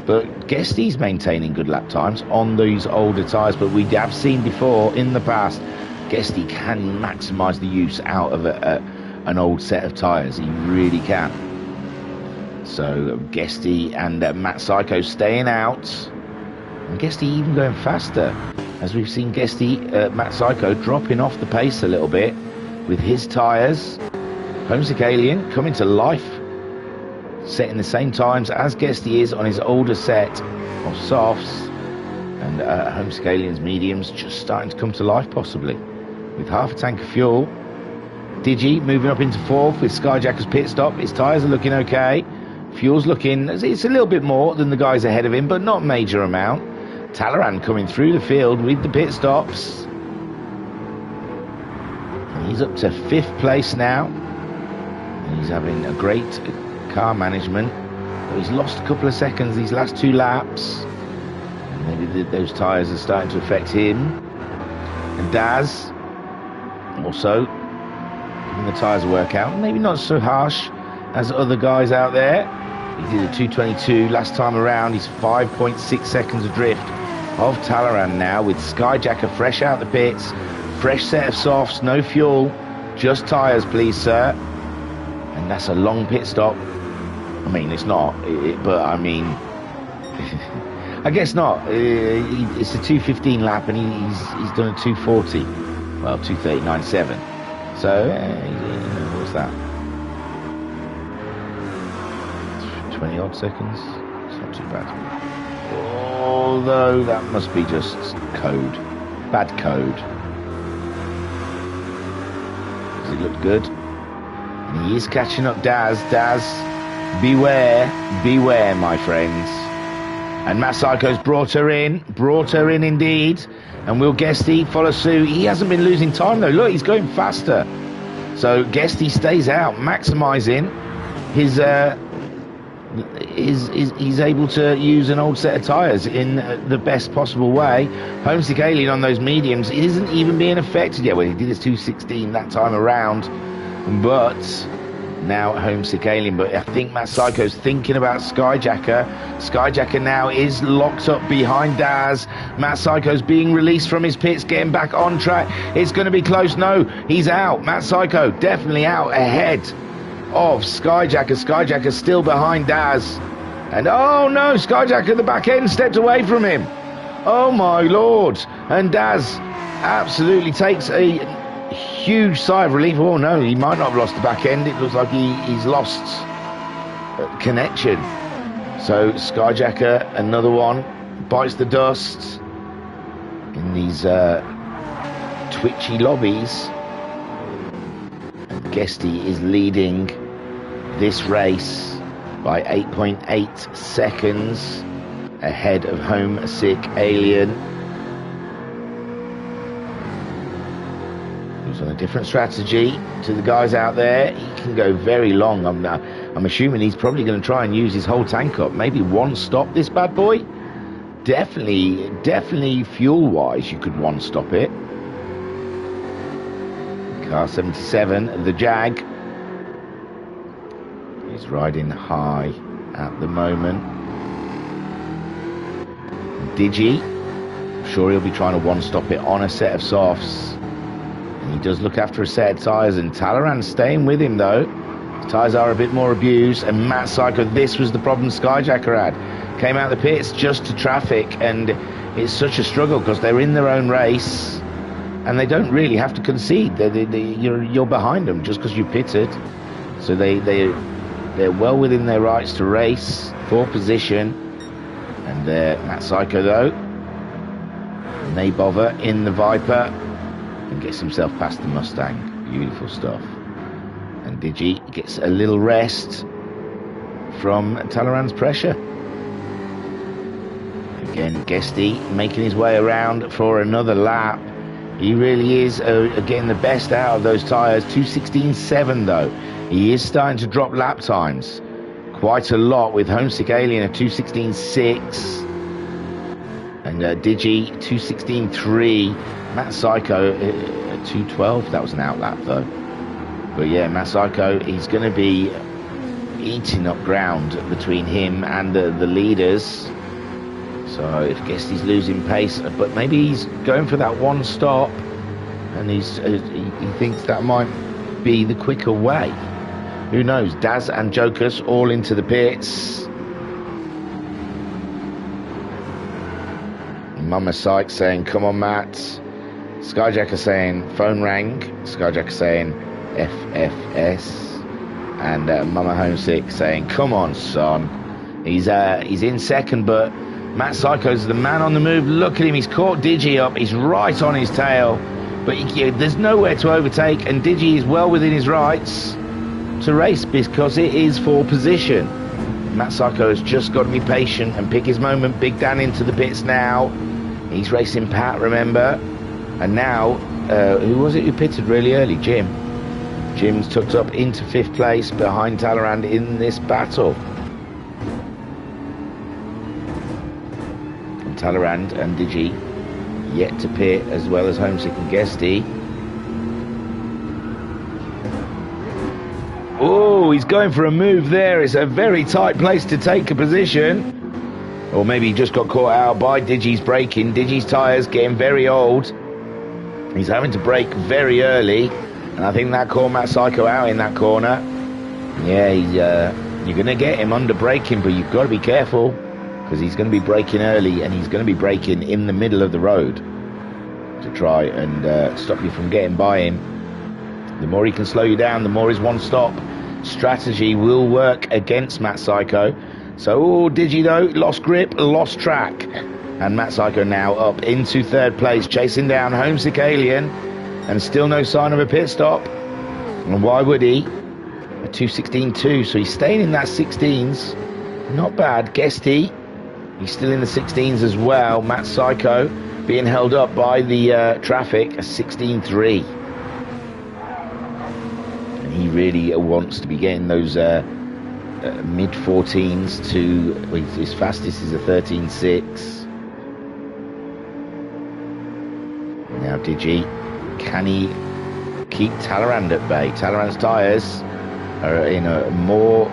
But Guesty's maintaining good lap times on these older tyres. But we have seen before in the past, Guesty can maximise the use out of an old set of tyres. He really can. So Guesty and Matt Psycho staying out. And Guesty even going faster. As we've seen Guesty, Matt Psycho dropping off the pace a little bit with his tyres. Homesick Alien coming to life, setting the same times as Guesty is on his older set of softs, and Homesick Alien's mediums just starting to come to life possibly with half a tank of fuel. Digi moving up into 4th with Skyjacker's pit stop. His tyres are looking okay. Fuel's looking, it's a little bit more than the guys ahead of him, but not major amount. Talaran coming through the field with the pit stops. And he's up to 5th place now. He's having a great car management, but he's lost a couple of seconds these last 2 laps, and maybe those tyres are starting to affect him. And Daz also giving the tyres a workout, maybe not so harsh as other guys out there. He did a 222 last time around. He's 5.6 seconds adrift of Talaran now, with Skyjacker fresh out the pits, fresh set of softs, no fuel, just tyres please sir. And that's a long pit stop. I mean, it's not, but I mean, I guess not. It's a 2:15 lap, and he's done a 2:40. Well, 2:39.7. So, what's that? 20 odd seconds. It's not too bad. Although that must be just code, bad code. Does it look good? And he is catching up Daz. Daz, beware, my friends. And Matt Psycho's brought her in indeed. And Will Guesty follow suit. He hasn't been losing time though. Look, he's going faster. So Guesty stays out, maximising his. He's able to use an old set of tyres in the best possible way. Homesick Alien on those mediums isn't even being affected yet. Well, he did his 2:16 that time around, but now Homesick Alien, but I think Matt Psycho's thinking about Skyjacker. Skyjacker now is locked up behind Daz. Matt Psycho's being released from his pits, getting back on track. It's going to be close. No, he's out. Matt Psycho definitely out ahead of Skyjacker. Skyjacker's still behind Daz. And oh no, Skyjacker at the back end stepped away from him. Oh my lord. And Daz absolutely takes a huge sigh of relief. Oh no, he might not have lost the back end. It looks like he's lost connection. So Skyjacker, another one, bites the dust in these twitchy lobbies. And Guesty is leading this race by 8.8 seconds ahead of Homesick Alien, who's on a different strategy to the guys out there. He can go very long. I'm assuming he's probably going to try and use his whole tank up. Maybe one stop this bad boy. Definitely fuel-wise, you could one stop it. Car 77, the Jag, is riding high at the moment. Digi, I'm sure he'll be trying to one-stop it on a set of softs. And he does look after a set of tyres, and Talleyrand's staying with him though. His tyres are a bit more abused, and Matt Psycho, this was the problem Skyjacker had. Came out of the pits just to traffic, and it's such a struggle because they're in their own race and they don't really have to concede. You're behind them just because you pitted. So they're well within their rights to race for position. And Matt Psycho though, may bother in the Viper and gets himself past the Mustang. Beautiful stuff. And Digi gets a little rest from Talleyrand's pressure. Again, Guesty making his way around for another lap. He really is getting the best out of those tyres. 2:16.7 though. He is starting to drop lap times quite a lot, with Homesick Alien at 2:16.6 and Digi 2:16.3. Matt Psycho at 2:12. That was an outlap though. But yeah, Matt Psycho, he's going to be eating up ground between him and the leaders. So if Guesty's losing pace, but maybe he's going for that one stop, and he thinks that might be the quicker way. Who knows? Daz and Jokus all into the pits. Mama Sykes saying, come on, Matt. Skyjacker saying, phone rang. Skyjacker saying, FFS. And Mama Homesick saying, come on, son. He's in second, but Matt Psycho's the man on the move. Look at him. He's caught Digi up. He's right on his tail. But there's nowhere to overtake, and Digi is well within his rights to race because it is for position. Matt Psycho has just got to be patient and pick his moment. Big Dan into the pits now. He's racing Pat, remember? And now, who was it who pitted really early? Jim. Jim's tucked up into 5th place behind Talleyrand in this battle. And Talleyrand and Digi yet to pit, as well as Homesick and Guesty. Oh, he's going for a move there. It's a very tight place to take a position. Or maybe he just got caught out by Digi's braking. Digi's tyres getting very old. He's having to brake very early. And I think that caught Matt Psycho out in that corner. Yeah, you're going to get him under braking, but you've got to be careful, because he's going to be braking early, and he's going to be braking in the middle of the road to try and stop you from getting by him. The more he can slow you down, the more his one-stop strategy will work against Matt Psycho. So, Digi though, lost grip, lost track. And Matt Psycho now up into 3rd place, chasing down Homesick Alien, and still no sign of a pit stop. And why would he? A 2:16.2, so he's staying in that 16s. Not bad. Guesty, he's still in the 16s as well. Matt Psycho being held up by the traffic, a 16.3. And he really wants to be getting those mid-14s to, his fastest is a 13.6. Now Digi, can he keep Talleyrand at bay? Talleyrand's tyres are in a more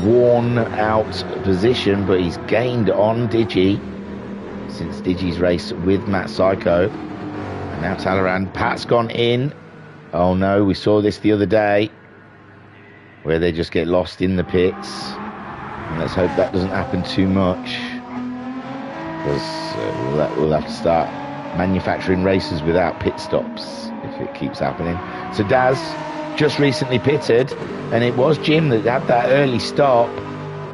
worn out position, but he's gained on Digi since Digi's race with Matt Psycho. And now Talleyrand. Pat's gone in. Oh no, we saw this the other day where they just get lost in the pits. And let's hope that doesn't happen too much, because we'll have to start manufacturing races without pit stops if it keeps happening. So Daz just recently pitted, and it was Jim that had that early stop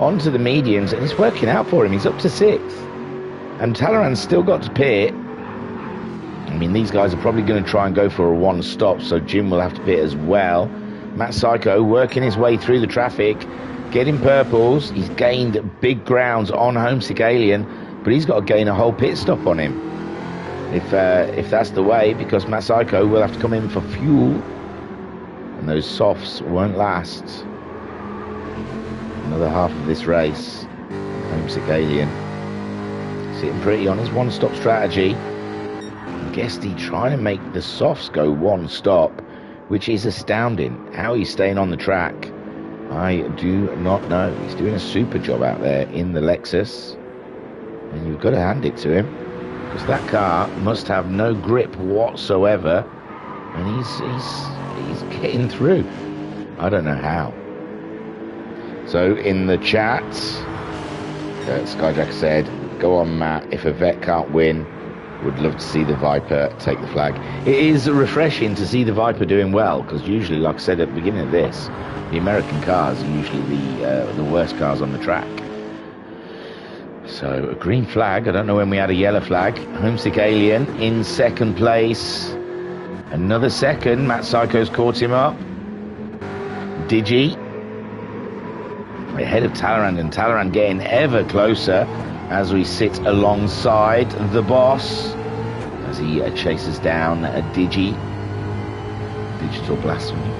onto the mediums, and it's working out for him. He's up to 6th, and Talleyrand's still got to pit. I mean, these guys are probably going to try and go for a 1 stop, so Jim will have to pit as well. Matt Psycho working his way through the traffic, getting purples. He's gained big grounds on Homesick Alien, but he's got to gain a whole pit stop on him if that's the way, because Matt Psycho will have to come in for fuel, and those softs won't last another half of this race. Homesick Alien sitting pretty on his 1-stop strategy. Guesty trying to make the softs go 1 stop, which is astounding. How he's staying on the track, I do not know. He's doing a super job out there in the Lexus, and you've got to hand it to him, because that car must have no grip whatsoever, and he's getting through. I don't know how. So in the chat, Skyjack said, "Go on, Matt. If a vet can't win, would love to see the Viper take the flag." It is refreshing to see the Viper doing well, because usually, like I said at the beginning of this, the American cars are usually the worst cars on the track. So a green flag. I don't know when we had a yellow flag. Homesick Alien in 2nd place. Another 2nd. Matt Psycho's caught him up. Digi ahead of Talleyrand, and Talleyrand getting ever closer as we sit alongside the boss as he chases down a Digi. Digital blasphemy.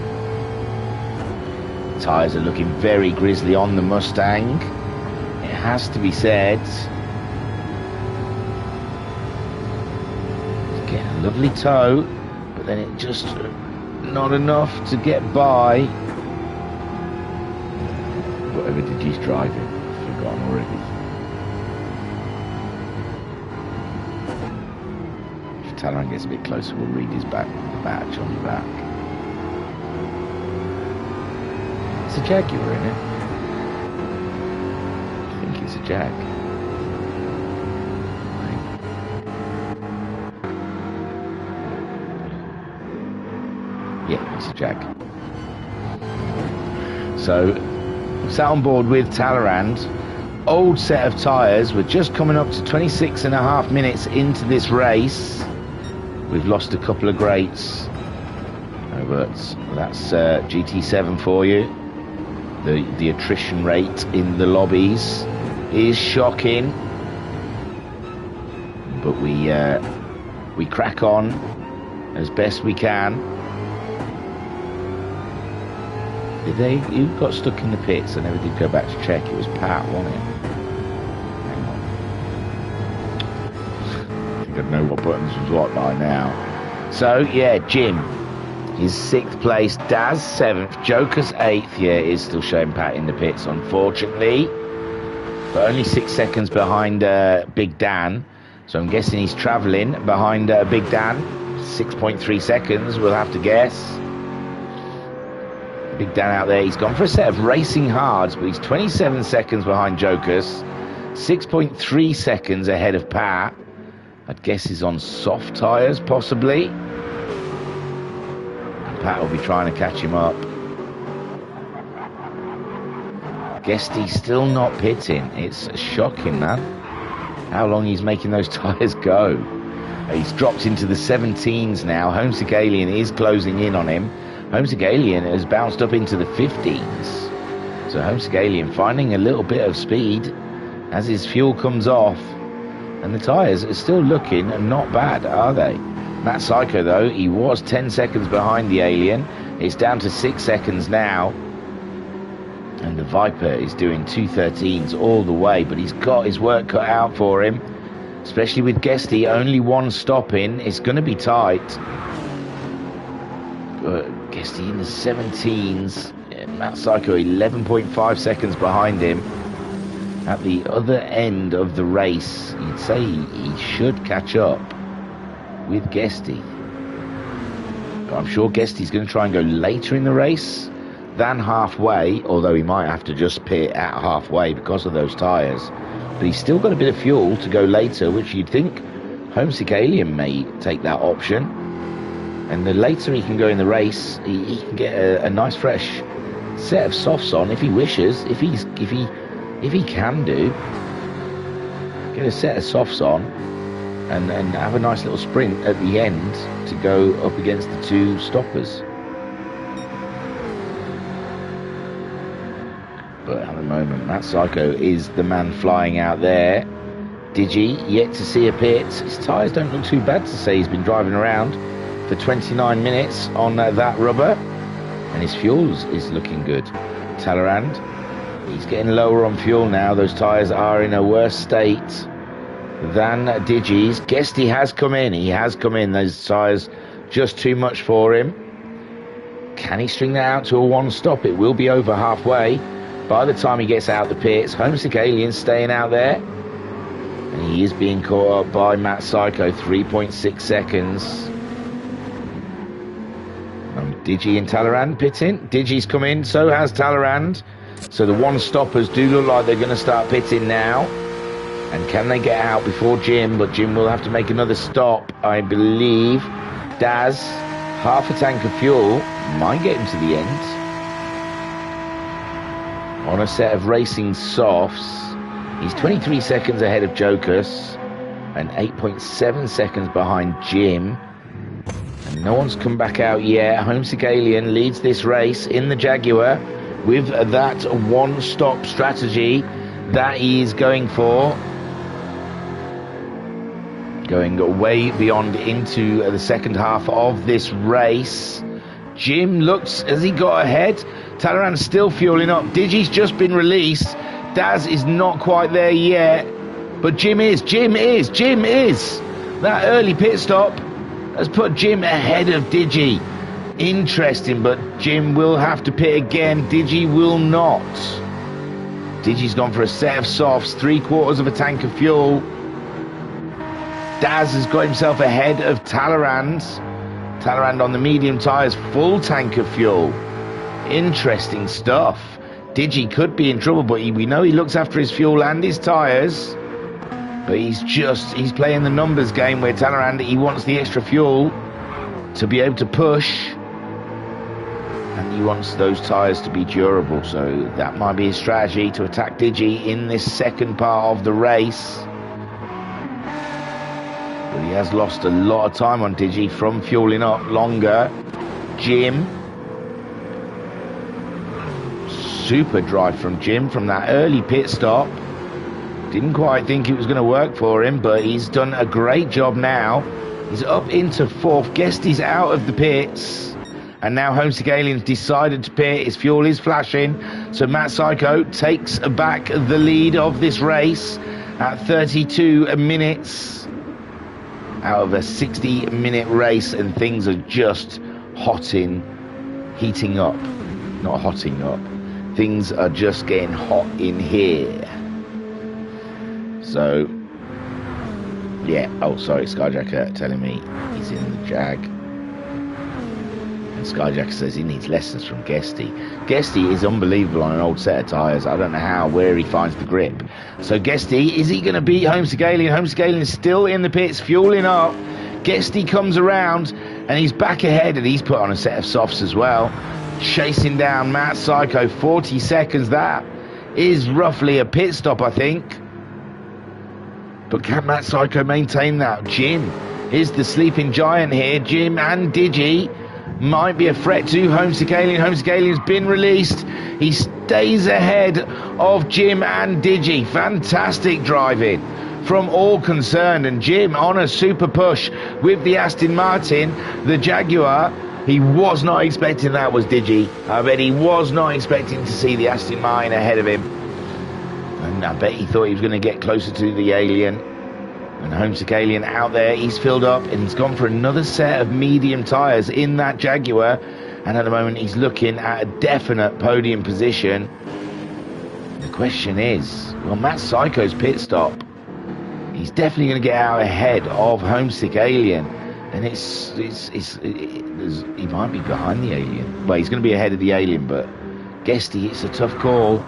Tyres are looking very grisly on the Mustang, it has to be said. It's getting a lovely tow, but then it just not enough to get by. Whatever Digi's driving, I've forgotten already. If Talleyrand gets a bit closer, we'll read his badge on the back. It's a Jaguar, isn't it? I think it's a Jag. Yeah, it's a Jag. So, sat on board with Talleyrand. Old set of tyres. We're just coming up to 26.5 minutes into this race. We've lost a couple of greats. Oh, but that's GT7 for you. The attrition rate in the lobbies is shocking. But we crack on as best we can. Who got stuck in the pits? I never did go back to check. It was Pat, wasn't it? Hang on. I think I'd know what buttons was what by now. So, yeah, Jim is 6th place. Daz 7th. Joker's 8th. Yeah, it is still showing Pat in the pits, unfortunately. But only 6 seconds behind Big Dan. So I'm guessing he's travelling behind Big Dan. 6.3 seconds, we'll have to guess. Big Dan out there, he's gone for a set of racing hards, but he's 27 seconds behind Jokers, 6.3 seconds ahead of Pat. I'd guess he's on soft tyres, possibly. And Pat will be trying to catch him up. Guess he's still not pitting. It's shocking, man, how long he's making those tyres go. He's dropped into the 17s now. Homesick Alien is closing in on him. Homesick Alien has bounced up into the 15s. So Homesick Alien finding a little bit of speed as his fuel comes off. And the tyres are still looking not bad, are they? Matt Psycho, though, he was 10 seconds behind the Alien. It's down to 6 seconds now. And the Viper is doing 2:13s all the way, but he's got his work cut out for him. Especially with Guesty, only one stop in. It's going to be tight. But Guesty in the 17s. Matt Psycho 11.5 seconds behind him. At the other end of the race, you'd say he should catch up with Guesty. But I'm sure Guesty's going to try and go later in the race than halfway, although he might have to just pit at halfway because of those tyres. But he's still got a bit of fuel to go later, which you'd think Homesick Alien may take that option. And the later he can go in the race, he can get a nice fresh set of softs on if he wishes, if he can do. Get a set of softs on and have a nice little sprint at the end to go up against the two stoppers. But at the moment, Matt Psycho is the man flying out there. Digi, yet to see a pit. His tyres don't look too bad to say. He's been driving around for 29 minutes on that rubber. And his fuel is looking good. Talleyrand, he's getting lower on fuel now. Those tyres are in a worse state than Digi's. Guesty has come in. He has come in. Those tyres just too much for him. Can he string that out to a one-stop? It will be over halfway. By the time he gets out the pits, Homesick Alien staying out there. And he is being caught up by Matt Psycho, 3.6 seconds. Digi and Talleyrand pitting. Digi's come in, so has Talleyrand. So the one-stoppers do look like they're going to start pitting now. And can they get out before Jim? But Jim will have to make another stop, I believe. Daz, half a tank of fuel, might get him to the end. On a set of racing softs, he's 23 seconds ahead of Jokus and 8.7 seconds behind Jim. And no one's come back out yet. Homesick Alien leads this race in the Jaguar with that one-stop strategy that he's going for. Going way beyond into the second half of this race. Jim looks, has he got ahead? Talleyrand's still fueling up. Digi's just been released. Daz is not quite there yet. But Jim is. That early pit stop has put Jim ahead of Digi. Interesting, but Jim will have to pit again. Digi will not. Digi's gone for a set of softs, 3/4 of a tank of fuel. Daz has got himself ahead of Talleyrand. Talleyrand on the medium tyres, full tank of fuel. Interesting stuff. Digi could be in trouble, but we know he looks after his fuel and his tyres. But he's playing the numbers game where Talleyrand, he wants the extra fuel to be able to push. And he wants those tyres to be durable. So that might be his strategy to attack Digi in this second part of the race. But he has lost a lot of time on Digi from fueling up longer. Jim. Super drive from Jim from that early pit stop. Didn't quite think it was going to work for him, but he's done a great job now. He's up into fourth. Guesty's out of the pits. And now Homesick Alien's decided to pit. His fuel is flashing. So Matt Psycho takes back the lead of this race at 32 minutes. Out of a 60-minute race, and things are just heating up. Not hotting up. Things are just getting hot in here. So, yeah. Oh, sorry, Skyjacker telling me he's in the Jag. And Skyjacker says he needs lessons from Guesty. Guesty is unbelievable on an old set of tyres. I don't know where he finds the grip. So Guesty, is he going to beat Homesick Alien? Homesick Alien is still in the pits, fueling up. Guesty comes around, and he's back ahead, and he's put on a set of softs as well. Chasing down Matt Psycho, 40 seconds. That is roughly a pit stop, I think. But can Matt Psycho maintain that? Jim is the sleeping giant here. Jim and Digi might be a threat to Homesick Alien. Homesick Alien's been released. He stays ahead of Jim and Digi. Fantastic driving from all concerned. And Jim on a super push with the Aston Martin, the Jaguar. He was not expecting that, was Digi. I bet he was not expecting to see the Aston Martin ahead of him. And I bet he thought he was going to get closer to the Alien. And Homesick Alien out there, he's filled up and he's gone for another set of medium tyres in that Jaguar. And at the moment, he's looking at a definite podium position. The question is, well, Matt Psycho's pit stop, he's definitely going to get out ahead of Homesick Alien. And he might be behind the Alien. Well, he's going to be ahead of the Alien, but Guesty, it's a tough call.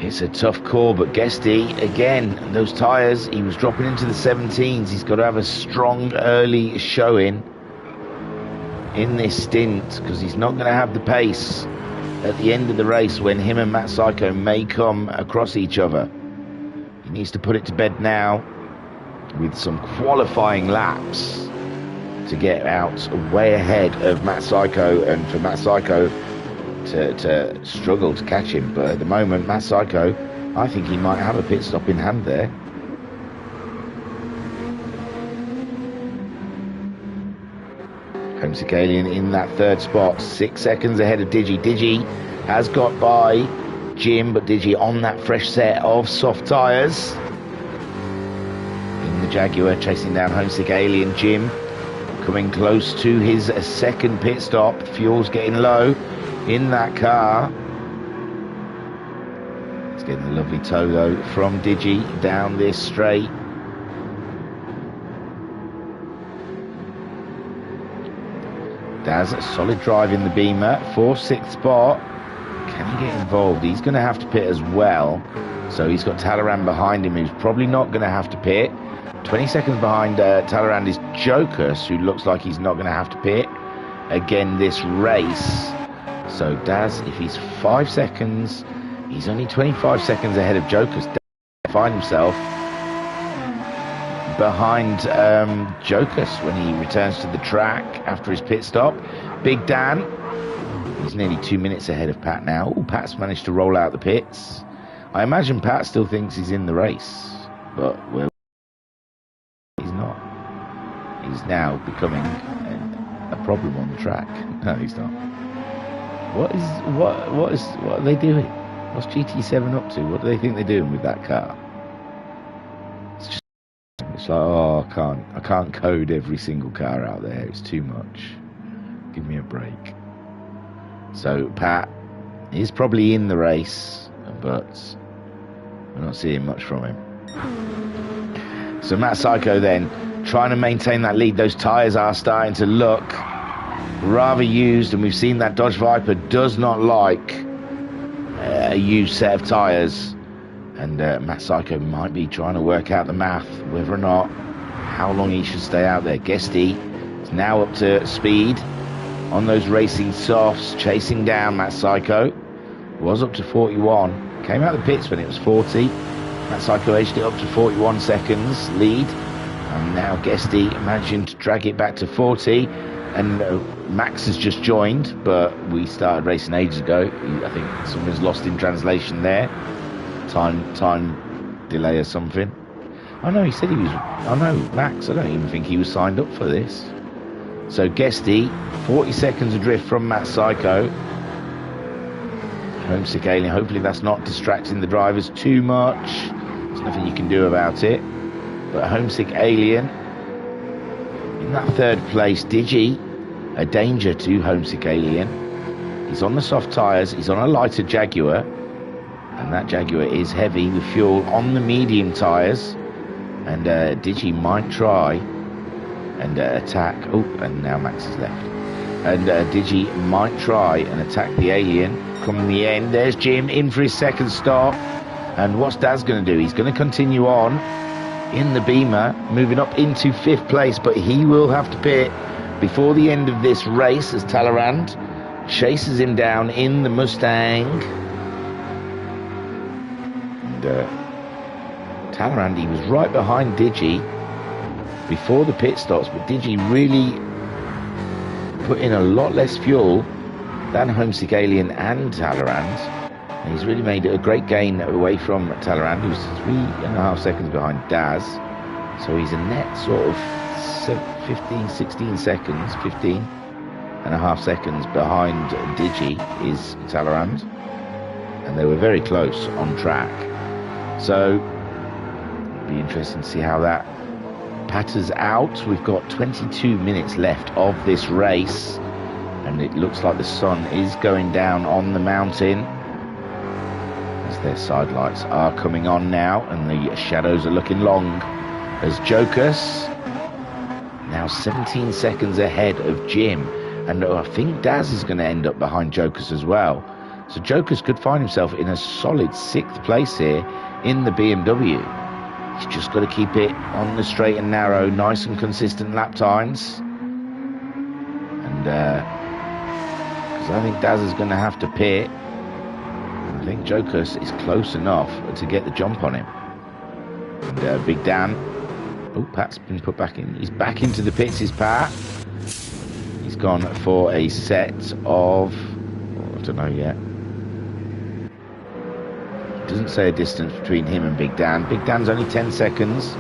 It's a tough call, but Guesty, again, those tyres, he was dropping into the 17s. He's got to have a strong early showing in this stint, because he's not going to have the pace at the end of the race when him and Matt Psycho may come across each other. He needs to put it to bed now with some qualifying laps to get out way ahead of Matt Psycho, and for Matt Psycho to struggle to catch him. But at the moment, Matt Psycho, I think he might have a pit stop in hand there. Homesick Alien in that third spot, 6 seconds ahead of Digi. Digi has got by Jim, but Digi on that fresh set of soft tyres. In the Jaguar, chasing down Homesick Alien. Jim coming close to his second pit stop. Fuel's getting low in that car. It's getting a lovely tow though from Digi down this straight. Daz, a solid drive in the Beamer, 4th, 6th spot. Can he get involved? He's going to have to pit as well. So he's got Talleyrand behind him, who's probably not going to have to pit. 20 seconds behind Talleyrand is Jokus, who looks like he's not going to have to pit again this race. So Daz, if he's 5 seconds, he's only 25 seconds ahead of Jokus. Daz will find himself behind Jokus when he returns to the track after his pit stop. Big Dan, he's nearly 2 minutes ahead of Pat now. Ooh, Pat's managed to roll out the pits. I imagine Pat still thinks he's in the race, but he's not. He's now becoming a problem on the track. No, he's not. What are they doing? What's GT7 up to? What do they think they're doing with that car? It's like, oh, I can't code every single car out there. It's too much. Give me a break. So Pat is probably in the race, but we're not seeing much from him. So Matt Psycho then trying to maintain that lead. Those tyres are starting to look rather used, and we've seen that Dodge Viper does not like a used set of tyres. And Matt Psycho might be trying to work out the math, whether or not, how long he should stay out there. Guesty is now up to speed on those racing softs, chasing down Matt Psycho. Was up to 41. Came out of the pits when it was 40. Matt Psycho edged it up to 41 seconds lead. And now Guesty managing to drag it back to 40. And Max has just joined, but we started racing ages ago. I think someone's lost in translation there. Time delay or something. Oh no, he said he was. Oh no, Max, I don't even think he was signed up for this. So Guesty, 40 seconds adrift from Matt Psycho. Homesick Alien, hopefully that's not distracting the drivers too much. There's nothing you can do about it. But Homesick Alien in that third place. Digi, a danger to Homesick Alien. He's on the soft tyres, he's on a lighter Jaguar. And that Jaguar is heavy with fuel on the medium tyres. And Digi might try and attack. Oh, and now Max is left. And Digi might try and attack the Alien. Come the end. There's Jim in for his second stop. And what's Daz going to do? He's going to continue on in the Beamer, moving up into 5th place. But he will have to pit before the end of this race as Talleyrand chases him down in the Mustang. Talleyrand, he was right behind Digi before the pit stops, but Digi really put in a lot less fuel than Homesick Alien and Talleyrand, and he's really made a great gain away from Talleyrand, who's 3.5 seconds behind Daz. So he's a net sort of 16 seconds, 15.5 seconds behind Digi is Talleyrand, and they were very close on track. So it'll be interesting to see how that patters out. We've got 22 minutes left of this race, and it looks like the sun is going down on the mountain as their side lights are coming on now, and the shadows are looking long as Jokus now 17 seconds ahead of Jim, and I think Daz is going to end up behind Jokus as well. So Jokus could find himself in a solid 6th place here in the BMW. He's just got to keep it on the straight and narrow, nice and consistent lap times. And because I think Daz is going to have to pit. I think Jokus is close enough to get the jump on him. And Big Dan, oh, Pat's been put back in. He's back into the pits, is Pat. He's gone for a set of, I don't know yet. Doesn't say a distance between him and Big Dan. Big Dan's only 10 seconds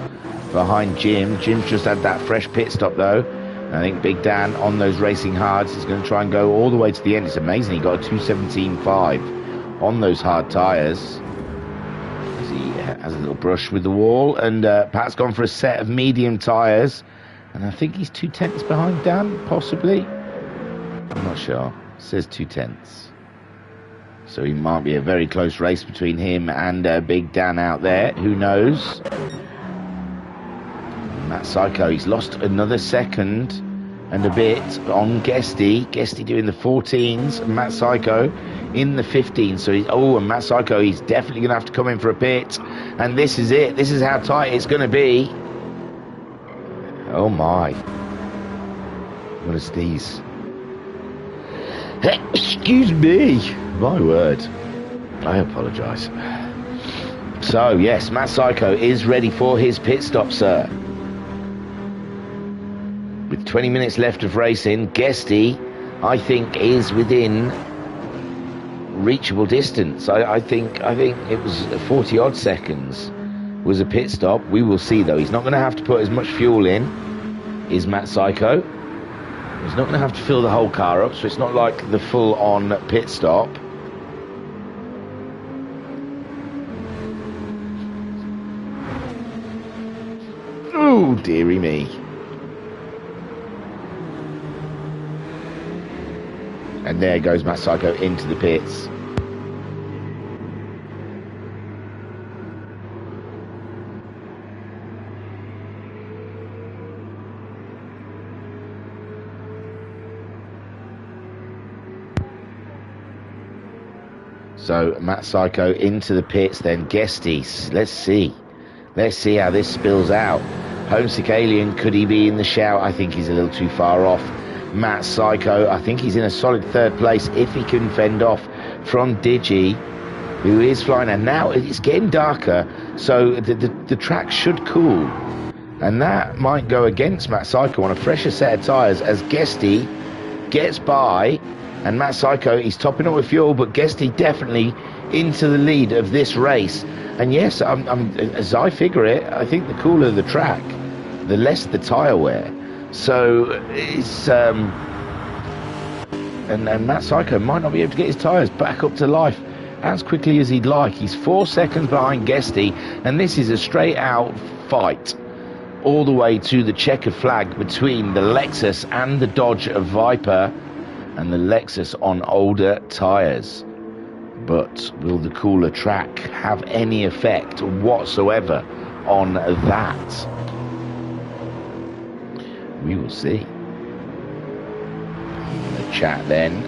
behind Jim. Jim's just had that fresh pit stop though. I think Big Dan on those racing hards is going to try and go all the way to the end. It's amazing he got a 2:17.5 on those hard tyres. As he has a little brush with the wall. And Pat's gone for a set of medium tyres. And I think he's 2/10 behind Dan, possibly. I'm not sure. It says 2/10. So it might be a very close race between him and Big Dan out there. Who knows? Matt Psycho, he's lost another second and a bit on Guesty. Guesty doing the 14s. And Matt Psycho in the 15s. So and Matt Psycho, he's definitely going to have to come in for a pit. And this is it. This is how tight it's going to be. Oh my. What a sneeze. Excuse me. My word. I apologise. So, yes, Matt Psycho is ready for his pit stop, sir. With 20 minutes left of racing, Guesty, I think, is within reachable distance. I think it was 40-odd seconds was a pit stop. We will see, though. He's not going to have to put as much fuel in, is Matt Psycho. He's not going to have to fill the whole car up, so it's not like the full-on pit stop. Oh, dearie me. And there goes Matt Psycho into the pits. So Matt Psycho into the pits, then Guesty. Let's see how this spills out. Homesick Alien, could he be in the shout? I think he's a little too far off. Matt Psycho, I think he's in a solid 3rd place if he can fend off from Digi, who is flying. And now it's getting darker, so the track should cool. And that might go against Matt Psycho on a fresher set of tyres as Guesty gets by. And Matt Psycho, he's topping up with fuel, but Guesty definitely into the lead of this race. And yes, as I figure it, I think the cooler the track, the less the tyre wear. So it's and Matt Psycho might not be able to get his tyres back up to life as quickly as he'd like. He's 4 seconds behind Guesty, and this is a straight out fight all the way to the checkered flag between the Lexus and the Dodge Viper, and the Lexus on older tyres. But will the cooler track have any effect whatsoever on that? We will see. In the chat then.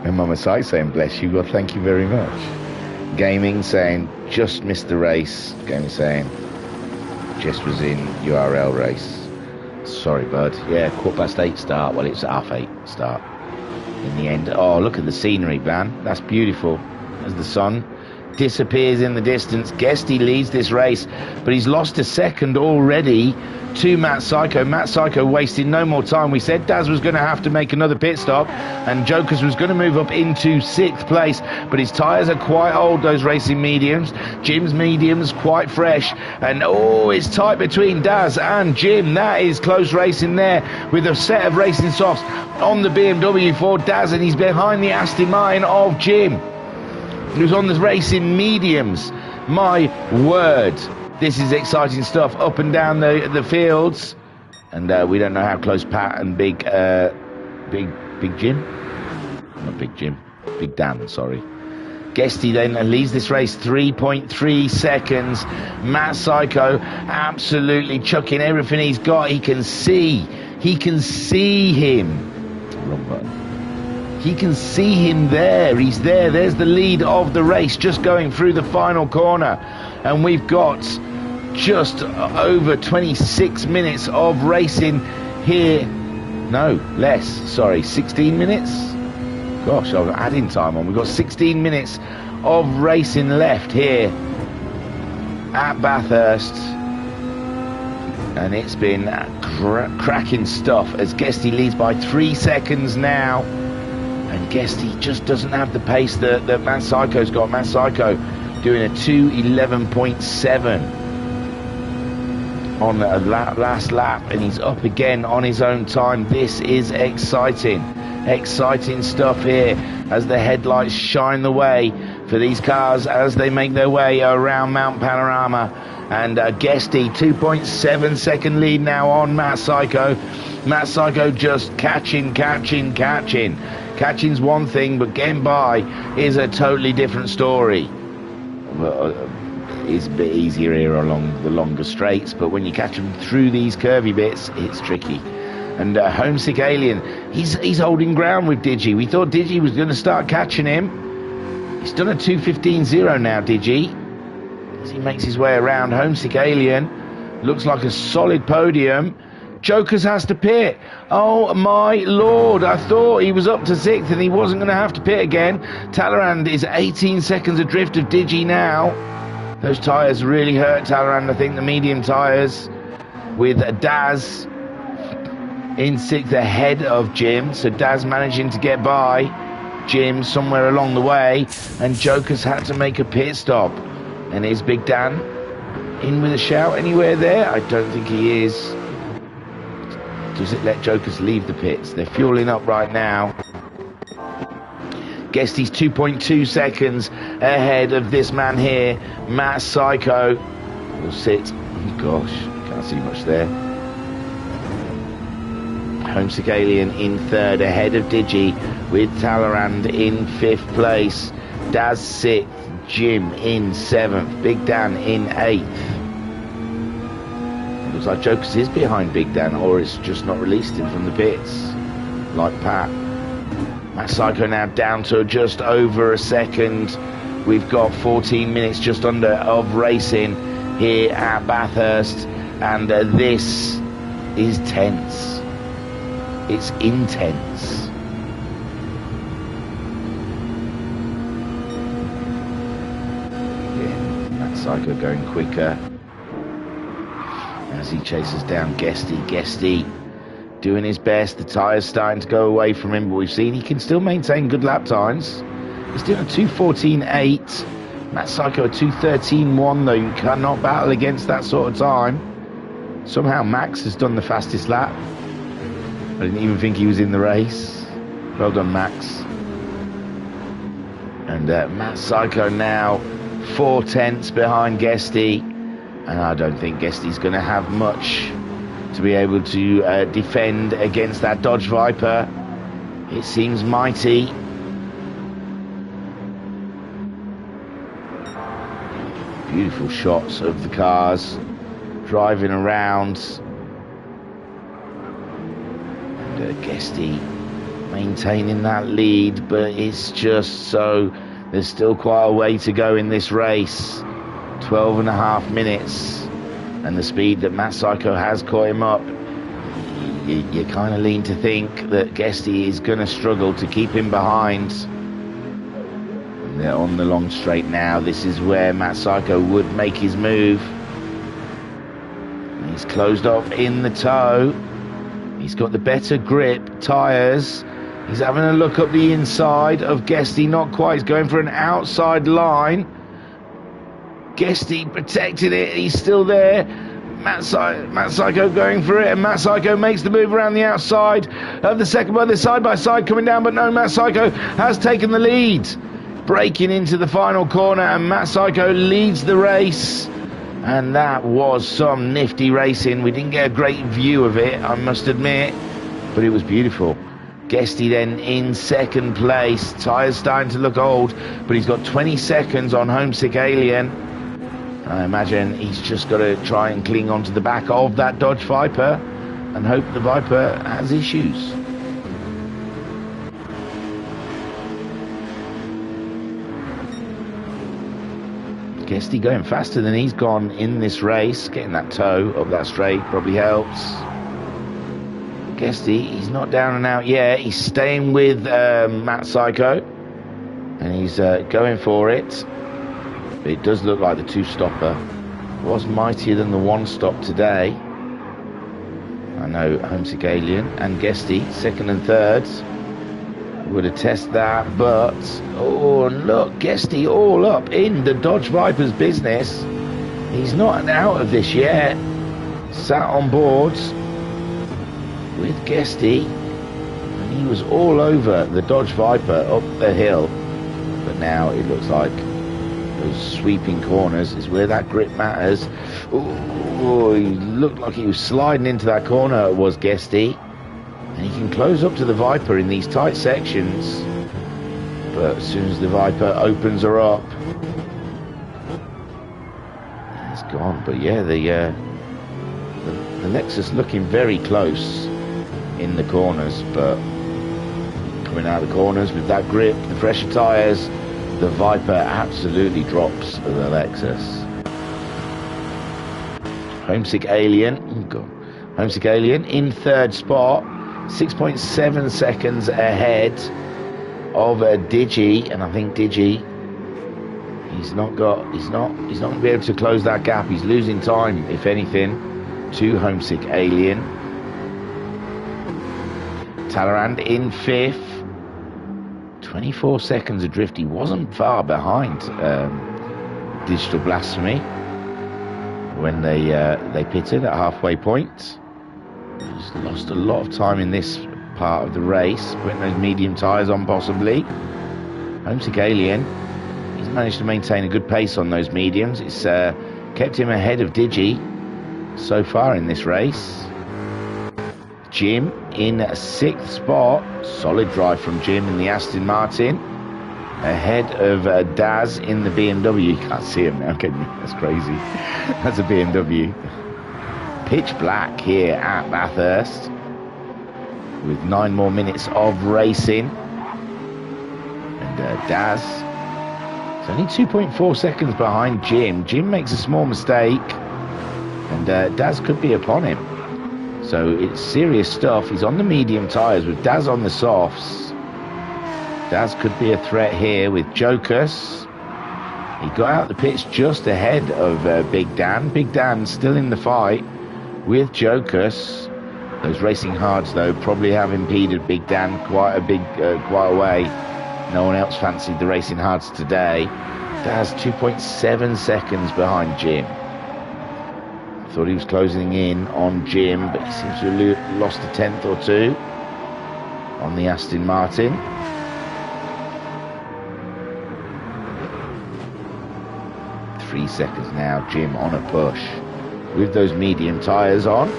And Mama Sai saying bless you. Well, thank you very much. Gaming saying just missed the race. Gaming saying just was in URL race. Sorry, bud. Yeah, 8:15 start. Well, it's 8:30 start in the end. Oh, look at the scenery, man. That's beautiful. As the sun disappears in the distance. Guesty leads this race, but he's lost a second already to Matt Psycho. Matt Psycho wasted no more time. We said Daz was going to have to make another pit stop, and Jokers was going to move up into 6th place, but his tyres are quite old, those racing mediums. Jim's mediums quite fresh, and it's tight between Daz and Jim. That is close racing there with a set of racing softs on the BMW for Daz, and he's behind the Aston Martin of Jim, who's on the racing mediums. My word, this is exciting stuff up and down the fields. And we don't know how close Pat and Big Jim? Not Big Jim. Big Dan, sorry. Guesty then leads this race 3.3 seconds. Matt Psycho absolutely chucking everything he's got. He can see him. Wrong button. He can see him there. He's there. There's the lead of the race just going through the final corner. And we've got just over 26 minutes of racing here. No, less. Sorry, 16 minutes? Gosh, I'm adding time on. We've got 16 minutes of racing left here at Bathurst. And it's been cracking stuff as Guesty leads by 3 seconds now. And Guesty just doesn't have the pace that Matt Psycho's got. Matt Psycho doing a 2:11.7 on the last lap. And he's up again on his own time. This is exciting. Exciting stuff here as the headlights shine the way for these cars as they make their way around Mount Panorama. And Guesty 2.7 second lead now on Matt Psycho. Matt Psycho just catching. Catching's one thing, but getting by is a totally different story. Well, it's a bit easier here along the longer straights, but when you catch them through these curvy bits, it's tricky. And Homesick Alien, he's holding ground with Digi. We thought Digi was going to start catching him. He's done a 2:15.0 now, Digi. As he makes his way around, Homesick Alien looks like a solid podium. Jokers has to pit. Oh my lord, I thought he was up to 6th and he wasn't going to have to pit again. Talleyrand is 18 seconds adrift of Digi now. Those tyres really hurt Talleyrand, I think, the medium tyres, with Daz in 6th ahead of Jim. So Daz managing to get by Jim somewhere along the way, and Joker's had to make a pit stop. And is Big Dan in with a shout anywhere there? I don't think he is. Does it let Jokers leave the pits? They're fueling up right now. Guesty's 2.2 seconds ahead of this man here, Matt Psycho. Will sit. Oh gosh, can't see much there. Homesick Alien in 3rd ahead of Digi, with Talleyrand in 5th place. Daz 6th, Jim in 7th, Big Dan in 8th. It looks like Jokers is behind Big Dan, or it's just not released him from the pits, like Pat. Matt Psycho now down to just over a second. We've got 14 minutes just under of racing here at Bathurst, and this is tense. It's intense. Again, Matt Psycho going quicker as he chases down Guesty. Guesty doing his best. The tyres starting to go away from him, but we've seen he can still maintain good lap times. He's doing a 2:14.8. Matt Psycho a 2:13.1 though. You cannot battle against that sort of time. Somehow Max has done the fastest lap. I didn't even think he was in the race. Well done, Max. And Matt Psycho now 4/10 behind Guesty. And I don't think Guesty's going to have much to be able to defend against that Dodge Viper. It seems mighty. Beautiful shots of the cars driving around. Guesty maintaining that lead, but it's just so there's still quite a way to go in this race. 12.5 minutes, and the speed that Matt Psycho has caught him up, you kind of lean to think that Guesty is going to struggle to keep him behind. And they're on the long straight now. This is where Matt Psycho would make his move. And he's closed off in the toe. He's got the better grip tyres. He's having a look up the inside of Guesty. Not quite. He's going for an outside line. Guesty protecting it. He's still there. Matt Psycho going for it, and Matt Psycho makes the move around the outside of the second one. They're side by side coming down, but no, Matt Psycho has taken the lead. Breaking into the final corner, and Matt Psycho leads the race. And that was some nifty racing. We didn't get a great view of it, I must admit, but it was beautiful. Guesty then in second place. Tyres starting to look old, but he's got 20 seconds on Homesick Alien. I imagine he's just got to try and cling onto the back of that Dodge Viper and hope the Viper has issues. Guesty going faster than he's gone in this race. Getting that toe up that straight probably helps. Guesty, he's not down and out yet. He's staying with Matt Psycho, and he's going for it. But it does look like the two-stopper was mightier than the one-stop today. I know Homesick Alien and Guesty, second and third, would attest that, but oh look, Guesty all up in the Dodge Viper's business. He's not out of this yet. Sat on boards with Guesty, and he was all over the Dodge Viper up the hill. But now it looks like those sweeping corners is where that grip matters. Oh, he looked like he was sliding into that corner, was Guesty. And he can close up to the Viper in these tight sections. But as soon as the Viper opens her up, it's gone. But yeah, the Lexus looking very close in the corners, but coming out of the corners with that grip, the fresher tyres, the Viper absolutely drops the Lexus. Homesick Alien, oh God. Homesick Alien in third spot, 6.7 seconds ahead of Digi, and I think Digi, he's not going to be able to close that gap. He's losing time, if anything, to Homesick Alien. Talleyrand in fifth, 24 seconds adrift. He wasn't far behind Digital Blasphemy when they pitted at halfway point. He's lost a lot of time in this part of the race, putting those medium tyres on possibly. Homesick Alien, he's managed to maintain a good pace on those mediums. It's kept him ahead of Digi so far in this race. Jim in sixth spot, solid drive from Jim in the Aston Martin, ahead of Daz in the BMW. You can't see him now, can you? That's crazy. That's a BMW. Pitch black here at Bathurst, with 9 more minutes of racing. And Daz is only 2.4 seconds behind Jim. Jim makes a small mistake, and Daz could be upon him. So it's serious stuff. He's on the medium tyres with Daz on the softs. Daz could be a threat here with Jokus. He got out the pitch just ahead of Big Dan. Big Dan still in the fight with Jokus. Those racing hards, though, probably have impeded Big Dan quite a way. No one else fancied the racing hards today. Daz 2.7 seconds behind Jim. Thought he was closing in on Jim, but he seems to have lost a tenth or two on the Aston Martin. Three seconds now, Jim on a push with those medium tyres on.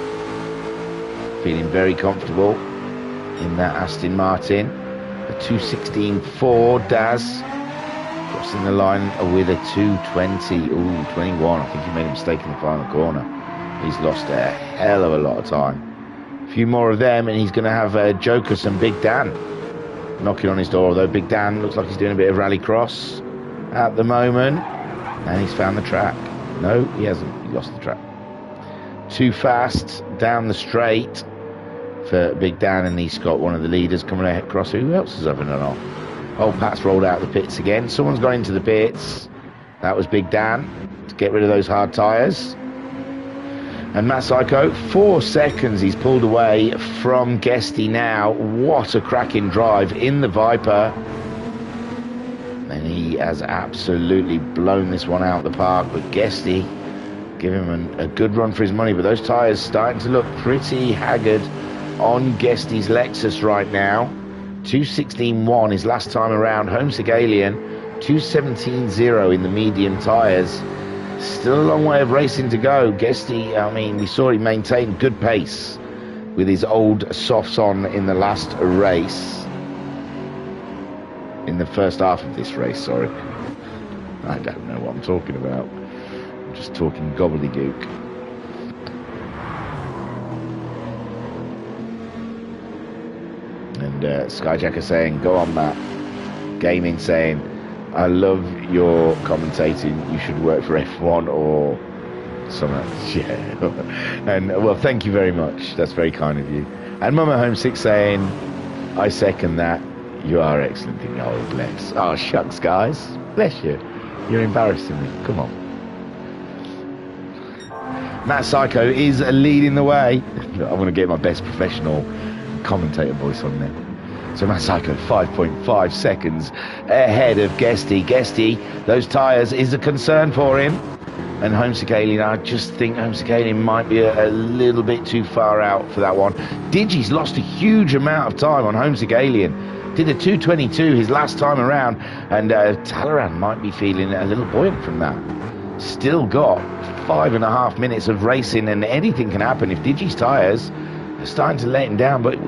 Feeling very comfortable in that Aston Martin. A 2:16.4, Daz crossing the line with a 2:20. Ooh, 21. I think he made a mistake in the final corner. He's lost a hell of a lot of time. A few more of them, and he's going to have Jokus and Big Dan knocking on his door. Although Big Dan looks like he's doing a bit of rallycross at the moment, and he's found the track. No, he hasn't. He lost the track. Too fast down the straight for Big Dan, and he's got one of the leaders coming across. Who else is having it off? Old Pat's rolled out the pits again. Someone's gone into the pits. That was Big Dan to get rid of those hard tyres. And Matt Psycho, 4 seconds he's pulled away from Guesty now. What a cracking drive in the Viper. And he has absolutely blown this one out of the park. But Guesty, give him a good run for his money. But those tyres starting to look pretty haggard on Guesty's Lexus right now. 2:16.1 his last time around. Homesick Alien 2:17.0 in the medium tyres. Still a long way of racing to go. Guesty, I mean, we saw him maintain good pace with his old softs on in the last race. In the first half of this race, sorry. I don't know what I'm talking about. I'm just talking gobbledygook. And Skyjacker saying, go on, Matt. Gaming saying, I love your commentating. You should work for F1 or something. Yeah. And well, thank you very much. That's very kind of you. And Mama Homesick saying, I second that. You are excellent. Oh, bless. Oh, shucks, guys. Bless you. You're embarrassing me. Come on. Matt Psycho is leading the way. I want to get my best professional commentator voice on there. So Matt Psycho 5.5 seconds ahead of Guesty. Guesty, those tyres is a concern for him. And Homesick Alien, I just think Homesick Alien might be a little bit too far out for that one. Digi's lost a huge amount of time on Homesick Alien. Did a 2:22 his last time around, and Talleyrand might be feeling a little buoyant from that. Still got 5.5 minutes of racing, and anything can happen if Digi's tyres are starting to let him down. But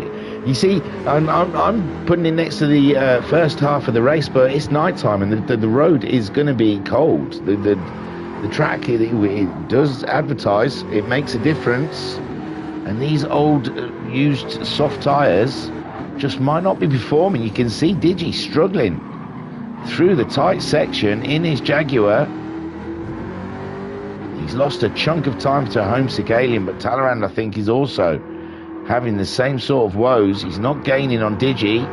you see, I'm putting it next to the first half of the race, but it's night time, and the road is going to be cold. The track, it does advertise, it makes a difference, and these old used soft tyres just might not be performing. You can see Digi struggling through the tight section in his Jaguar. He's lost a chunk of time to Homesick Alien, but Talleyrand, I think, is also having the same sort of woes. He's not gaining on Digi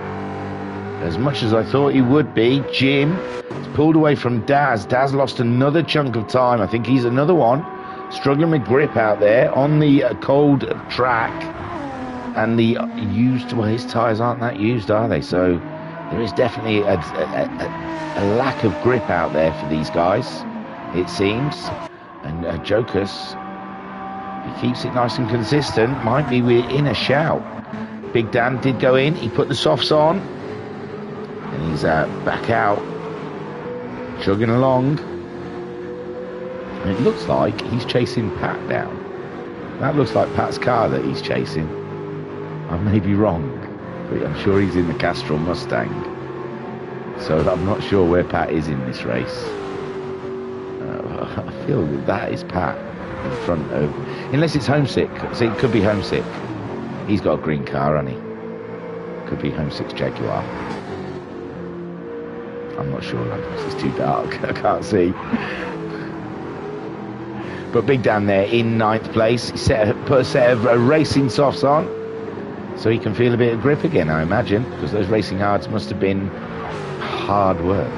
as much as I thought he would be. Jim is pulled away from Daz. Daz lost another chunk of time. I think he's another one struggling with grip out there on the cold track. And the used, well, his tyres aren't that used, are they? So there is definitely a lack of grip out there for these guys, it seems. And Jokus, he keeps it nice and consistent. Might be in a shout. Big Dan did go in. He put the softs on. And he's back out. Chugging along. And it looks like he's chasing Pat down. That looks like Pat's car that he's chasing. I may be wrong, but I'm sure he's in the Castrol Mustang. So I'm not sure where Pat is in this race. I feel that is Pat in front of... Unless it's Homesick. See, it could be Homesick. He's got a green car, hasn't he? Could be Homesick's Jaguar. I'm not sure, it's too dark. I can't see. But Big Dan there in 9th place. He put a set of racing softs on, so he can feel a bit of grip again, I imagine, because those racing hards must have been hard work.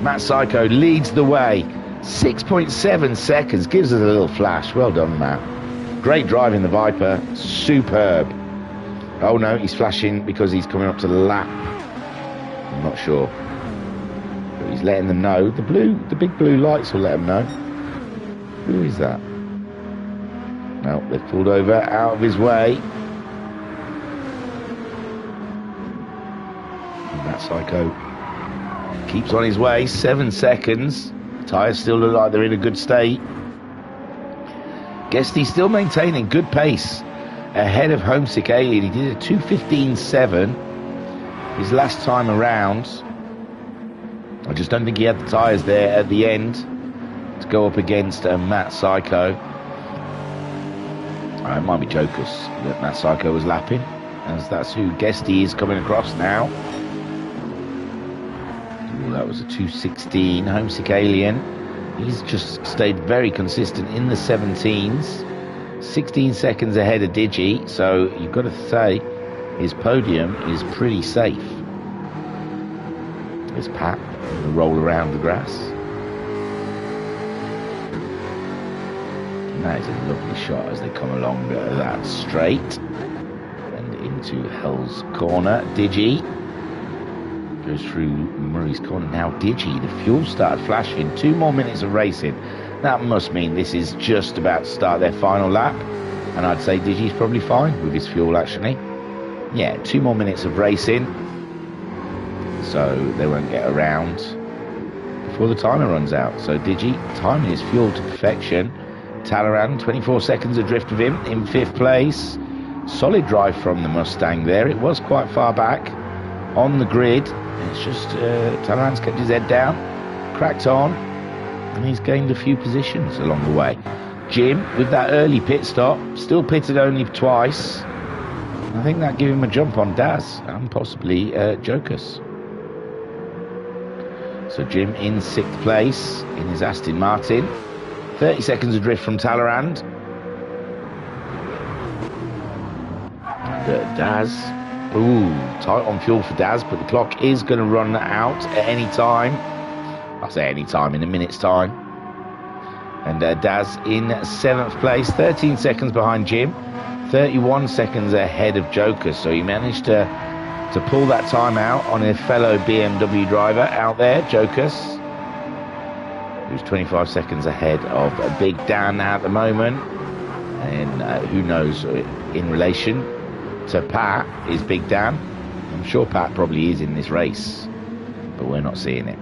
Matt Psycho leads the way. 6.7 seconds, gives us a little flash. Well done, Matt. Great drive in the Viper. Superb. Oh no, he's flashing because he's coming up to the lap. I'm not sure. But he's letting them know. The big blue lights will let them know. Who is that? No, they've pulled over out of his way. And that Psycho keeps on his way. 7 seconds. Tyres still look like they're in a good state. Guesty still maintaining good pace ahead of Homesick Alien. He did a 2:15.7 his last time around. I just don't think he had the tyres there at the end to go up against Matt Psycho. It might be Jokus that Matt Psycho was lapping, as that's who Guesty is coming across now. Ooh, that was a 2:16. Homesick Alien, he's just stayed very consistent in the 17s. 16 seconds ahead of Digi, so you've got to say his podium is pretty safe. There's Pat in the roll around the grass. And that is a lovely shot as they come along that straight and into Hell's Corner. Digi goes through Murray's Corner. Now Digi, the fuel started flashing. 2 more minutes of racing. That must mean this is just about to start their final lap. And I'd say Digi's probably fine with his fuel, actually. Yeah, 2 more minutes of racing. so they won't get around before the timer runs out. So Digi timing his fuel to perfection. Talleyrand 24 seconds adrift of him in 5th place. Solid drive from the Mustang there. It was quite far back on the grid. It's just Talleyrand's kept his head down, cracked on, and he's gained a few positions along the way. Jim, with that early pit stop, still pitted only twice. I think that gave him a jump on Daz and possibly Jokus. So Jim in 6th place in his Aston Martin. 30 seconds adrift from Talleyrand. Daz, tight on fuel for Daz, but the clock is going to run out at any time. I say any time, in a minute's time. And Daz in 7th place, 13 seconds behind Jim, 31 seconds ahead of Joker. So he managed to pull that time out on a fellow BMW driver out there, Jokus, who's 25 seconds ahead of Big Dan at the moment. And who knows, in relation to Pat, is Big Dan. I'm sure Pat probably is in this race, but we're not seeing it.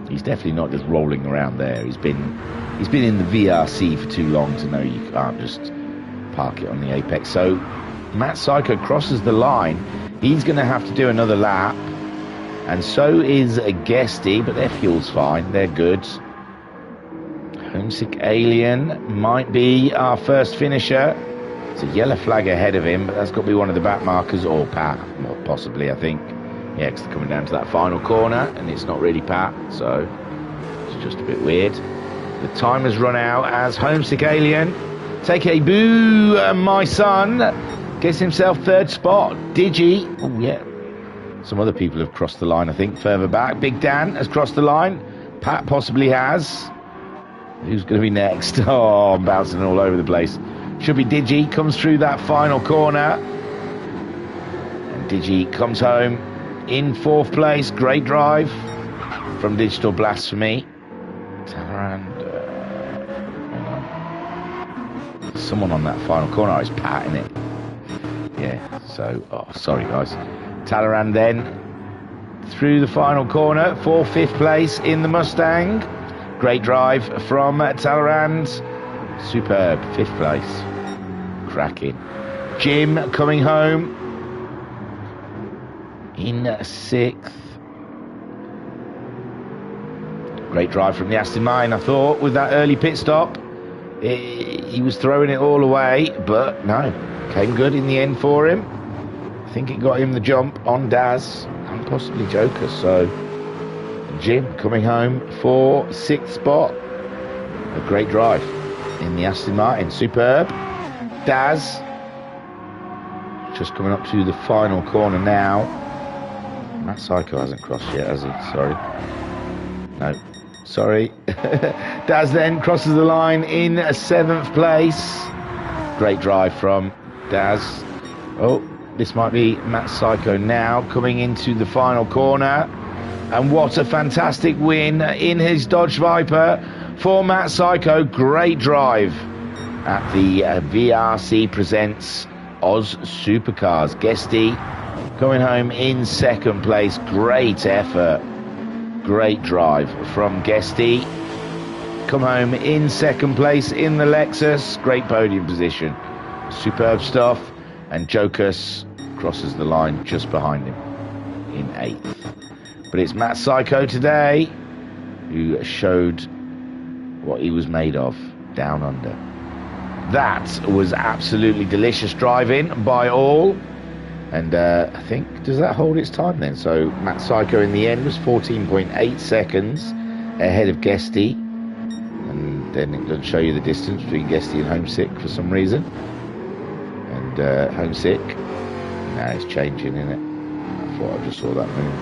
He's definitely not just rolling around there. He's been in the VRC for too long to know you can't just park it on the apex. So Matt Psycho crosses the line. He's going to have to do another lap, and so is a Guesty, but their fuel's fine. They're good. Homesick Alien might be our first finisher. It's a yellow flag ahead of him, but that's got to be one of the back markers, or Pat, or possibly, I think. Yeah, because they're coming down to that final corner, and it's not really Pat, so it's just a bit weird. The time has run out as Homesick Alien, take a boo, my son, gets himself 3rd spot. Digi, oh yeah, some other people have crossed the line, I think, further back. Big Dan has crossed the line. Pat possibly has. Who's going to be next? Oh, I'm bouncing all over the place. Should be Digi, comes through that final corner. And Digi comes home in 4th place. Great drive from Digital Blasphemy. Talleyrand. Someone on that final corner. Oh, it's Pat, isn't it? Yeah, so, oh, sorry guys. Talleyrand then through the final corner for 5th place in the Mustang. Great drive from Talleyrand. Superb, 5th place. Cracking. Jim coming home in 6th. Great drive from the Aston Martin, I thought, with that early pit stop. He was throwing it all away, but no, came good in the end for him. I think it got him the jump on Daz and possibly Joker. So Jim coming home for 6th spot. A great drive in the Aston Martin. Superb. Daz just coming up to the final corner now. That Psycho hasn't crossed yet, has he? Sorry. No. Sorry. Daz then crosses the line in 7th place. Great drive from Daz. Oh, this might be Matt Psycho now coming into the final corner. And what a fantastic win in his Dodge Viper for Matt Psycho. Great drive at the VRC Presents Oz Supercars. Guesty coming home in 2nd place. Great effort. Great drive from Guesty. Come home in 2nd place in the Lexus. Great podium position. Superb stuff. And Jokus crosses the line just behind him in 8th. But it's Matt Psycho today who showed what he was made of down under. That was absolutely delicious driving by all. And I think, does that hold its time then? So Matt Psycho in the end was 14.8 seconds ahead of Guesty. And then it doesn't show you the distance between Guesty and Homesick for some reason. And Homesick, now it's changing, isn't it? I thought I just saw that move.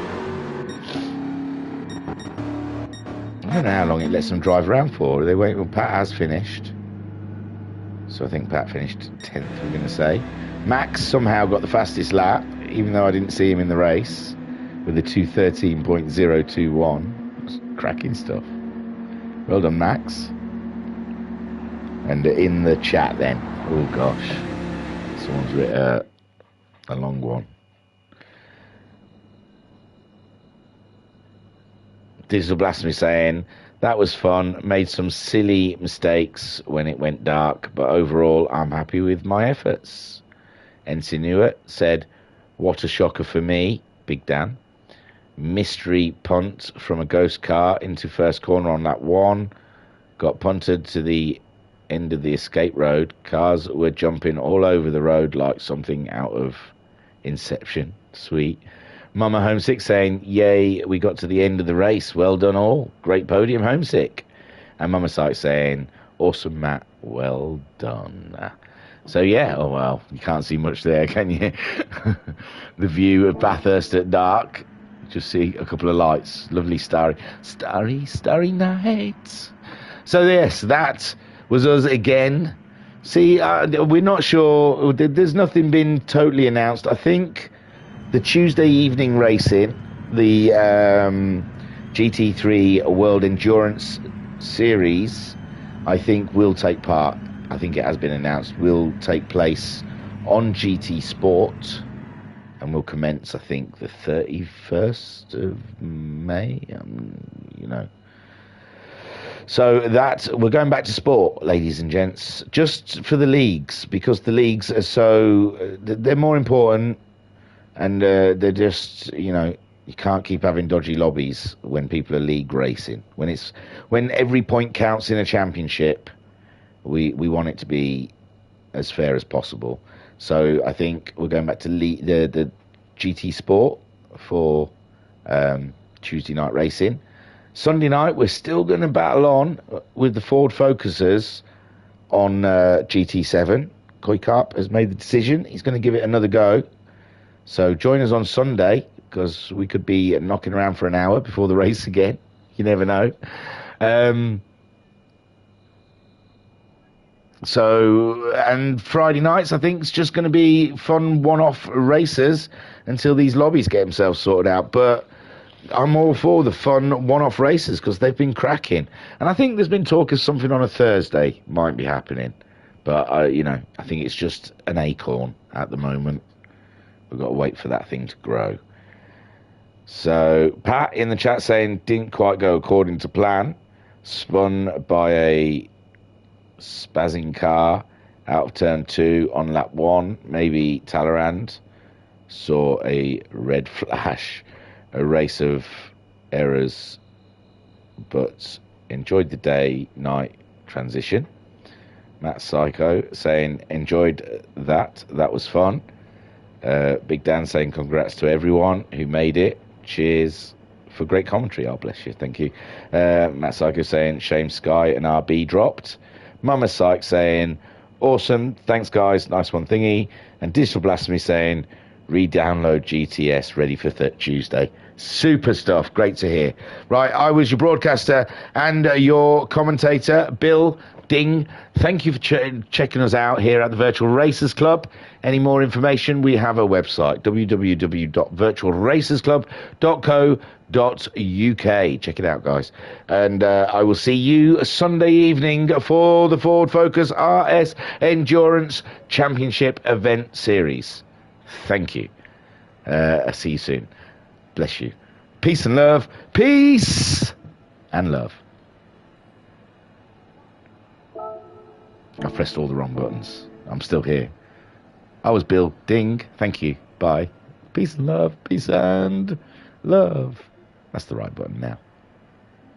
I don't know how long it lets them drive around for. They wait. Well, Pat has finished. So I think Pat finished 10th, we're going to say. Max somehow got the fastest lap, even though I didn't see him in the race, with a 2:13.021. Cracking stuff. Well done, Max. And in the chat then, oh gosh, someone's written a long one. Digital Blasphemy saying, that was fun. Made some silly mistakes when it went dark, but overall, I'm happy with my efforts. Ensinuit said, what a shocker for me, Big Dan. Mystery punt from a ghost car into first corner on lap 1. Got punted to the end of the escape road. Cars were jumping all over the road like something out of Inception. Sweet. Mama Homesick saying, yay, we got to the end of the race. Well done all. Great podium, Homesick. And Mama Sykes saying, awesome, Matt. Well done. So, yeah, oh, well, you can't see much there, can you? The view of Bathurst at dark. Just see a couple of lights. Lovely starry nights. So, yes, that was us again. See, we're not sure. There's nothing been totally announced. I think the Tuesday evening racing, the GT3 World Endurance Series, I think will take part. I think it has been announced, will take place on GT Sport and will commence, I think, the 31st of May, you know. So that, we're going back to sport, ladies and gents, just for the leagues, because the leagues are so, they're more important, and they're just, you know, you can't keep having dodgy lobbies when people are league racing. When every point counts in a championship, we want it to be as fair as possible. So I think we're going back to the GT Sport for Tuesday night racing. Sunday night, we're still going to battle on with the Ford Focusers on GT7. Koikarp has made the decision. He's going to give it another go. So join us on Sunday, because we could be knocking around for an hour before the race again. You never know. So, and Friday nights, I think, it's just going to be fun one-off races until these lobbies get themselves sorted out. But I'm all for the fun one-off races because they've been cracking. And I think there's been talk of something on a Thursday might be happening. But, you know, I think it's just an acorn at the moment. We've got to wait for that thing to grow. So, Pat in the chat saying, didn't quite go according to plan. Spun by a spazzing car out of turn 2 on lap 1. Maybe Talleyrand saw a red flash. A race of errors, but enjoyed the day-night transition. Matt Psycho saying, enjoyed that. That was fun. Big Dan saying, congrats to everyone who made it. Cheers for great commentary. Oh, bless you. Thank you. Matt Psycho saying, shame Sky and RB dropped. Mama Psych saying, awesome. Thanks, guys. Nice one, thingy. And Digital Blasphemy saying, re-download GTS ready for Tuesday. Super stuff. Great to hear. Right, I was your broadcaster and your commentator, Bill Ding. Thank you for checking us out here at the Virtual Racers Club. Any more information, we have a website, www.virtualracersclub.co.uk. Check it out, guys. And I will see you Sunday evening for the Ford Focus RS Endurance Championship Event Series. Thank you. See you soon. Bless you. Peace and love. Peace and love. I pressed all the wrong buttons. I'm still here. I was Bill Ding. Thank you. Bye. Peace and love. Peace and love. That's the right button now.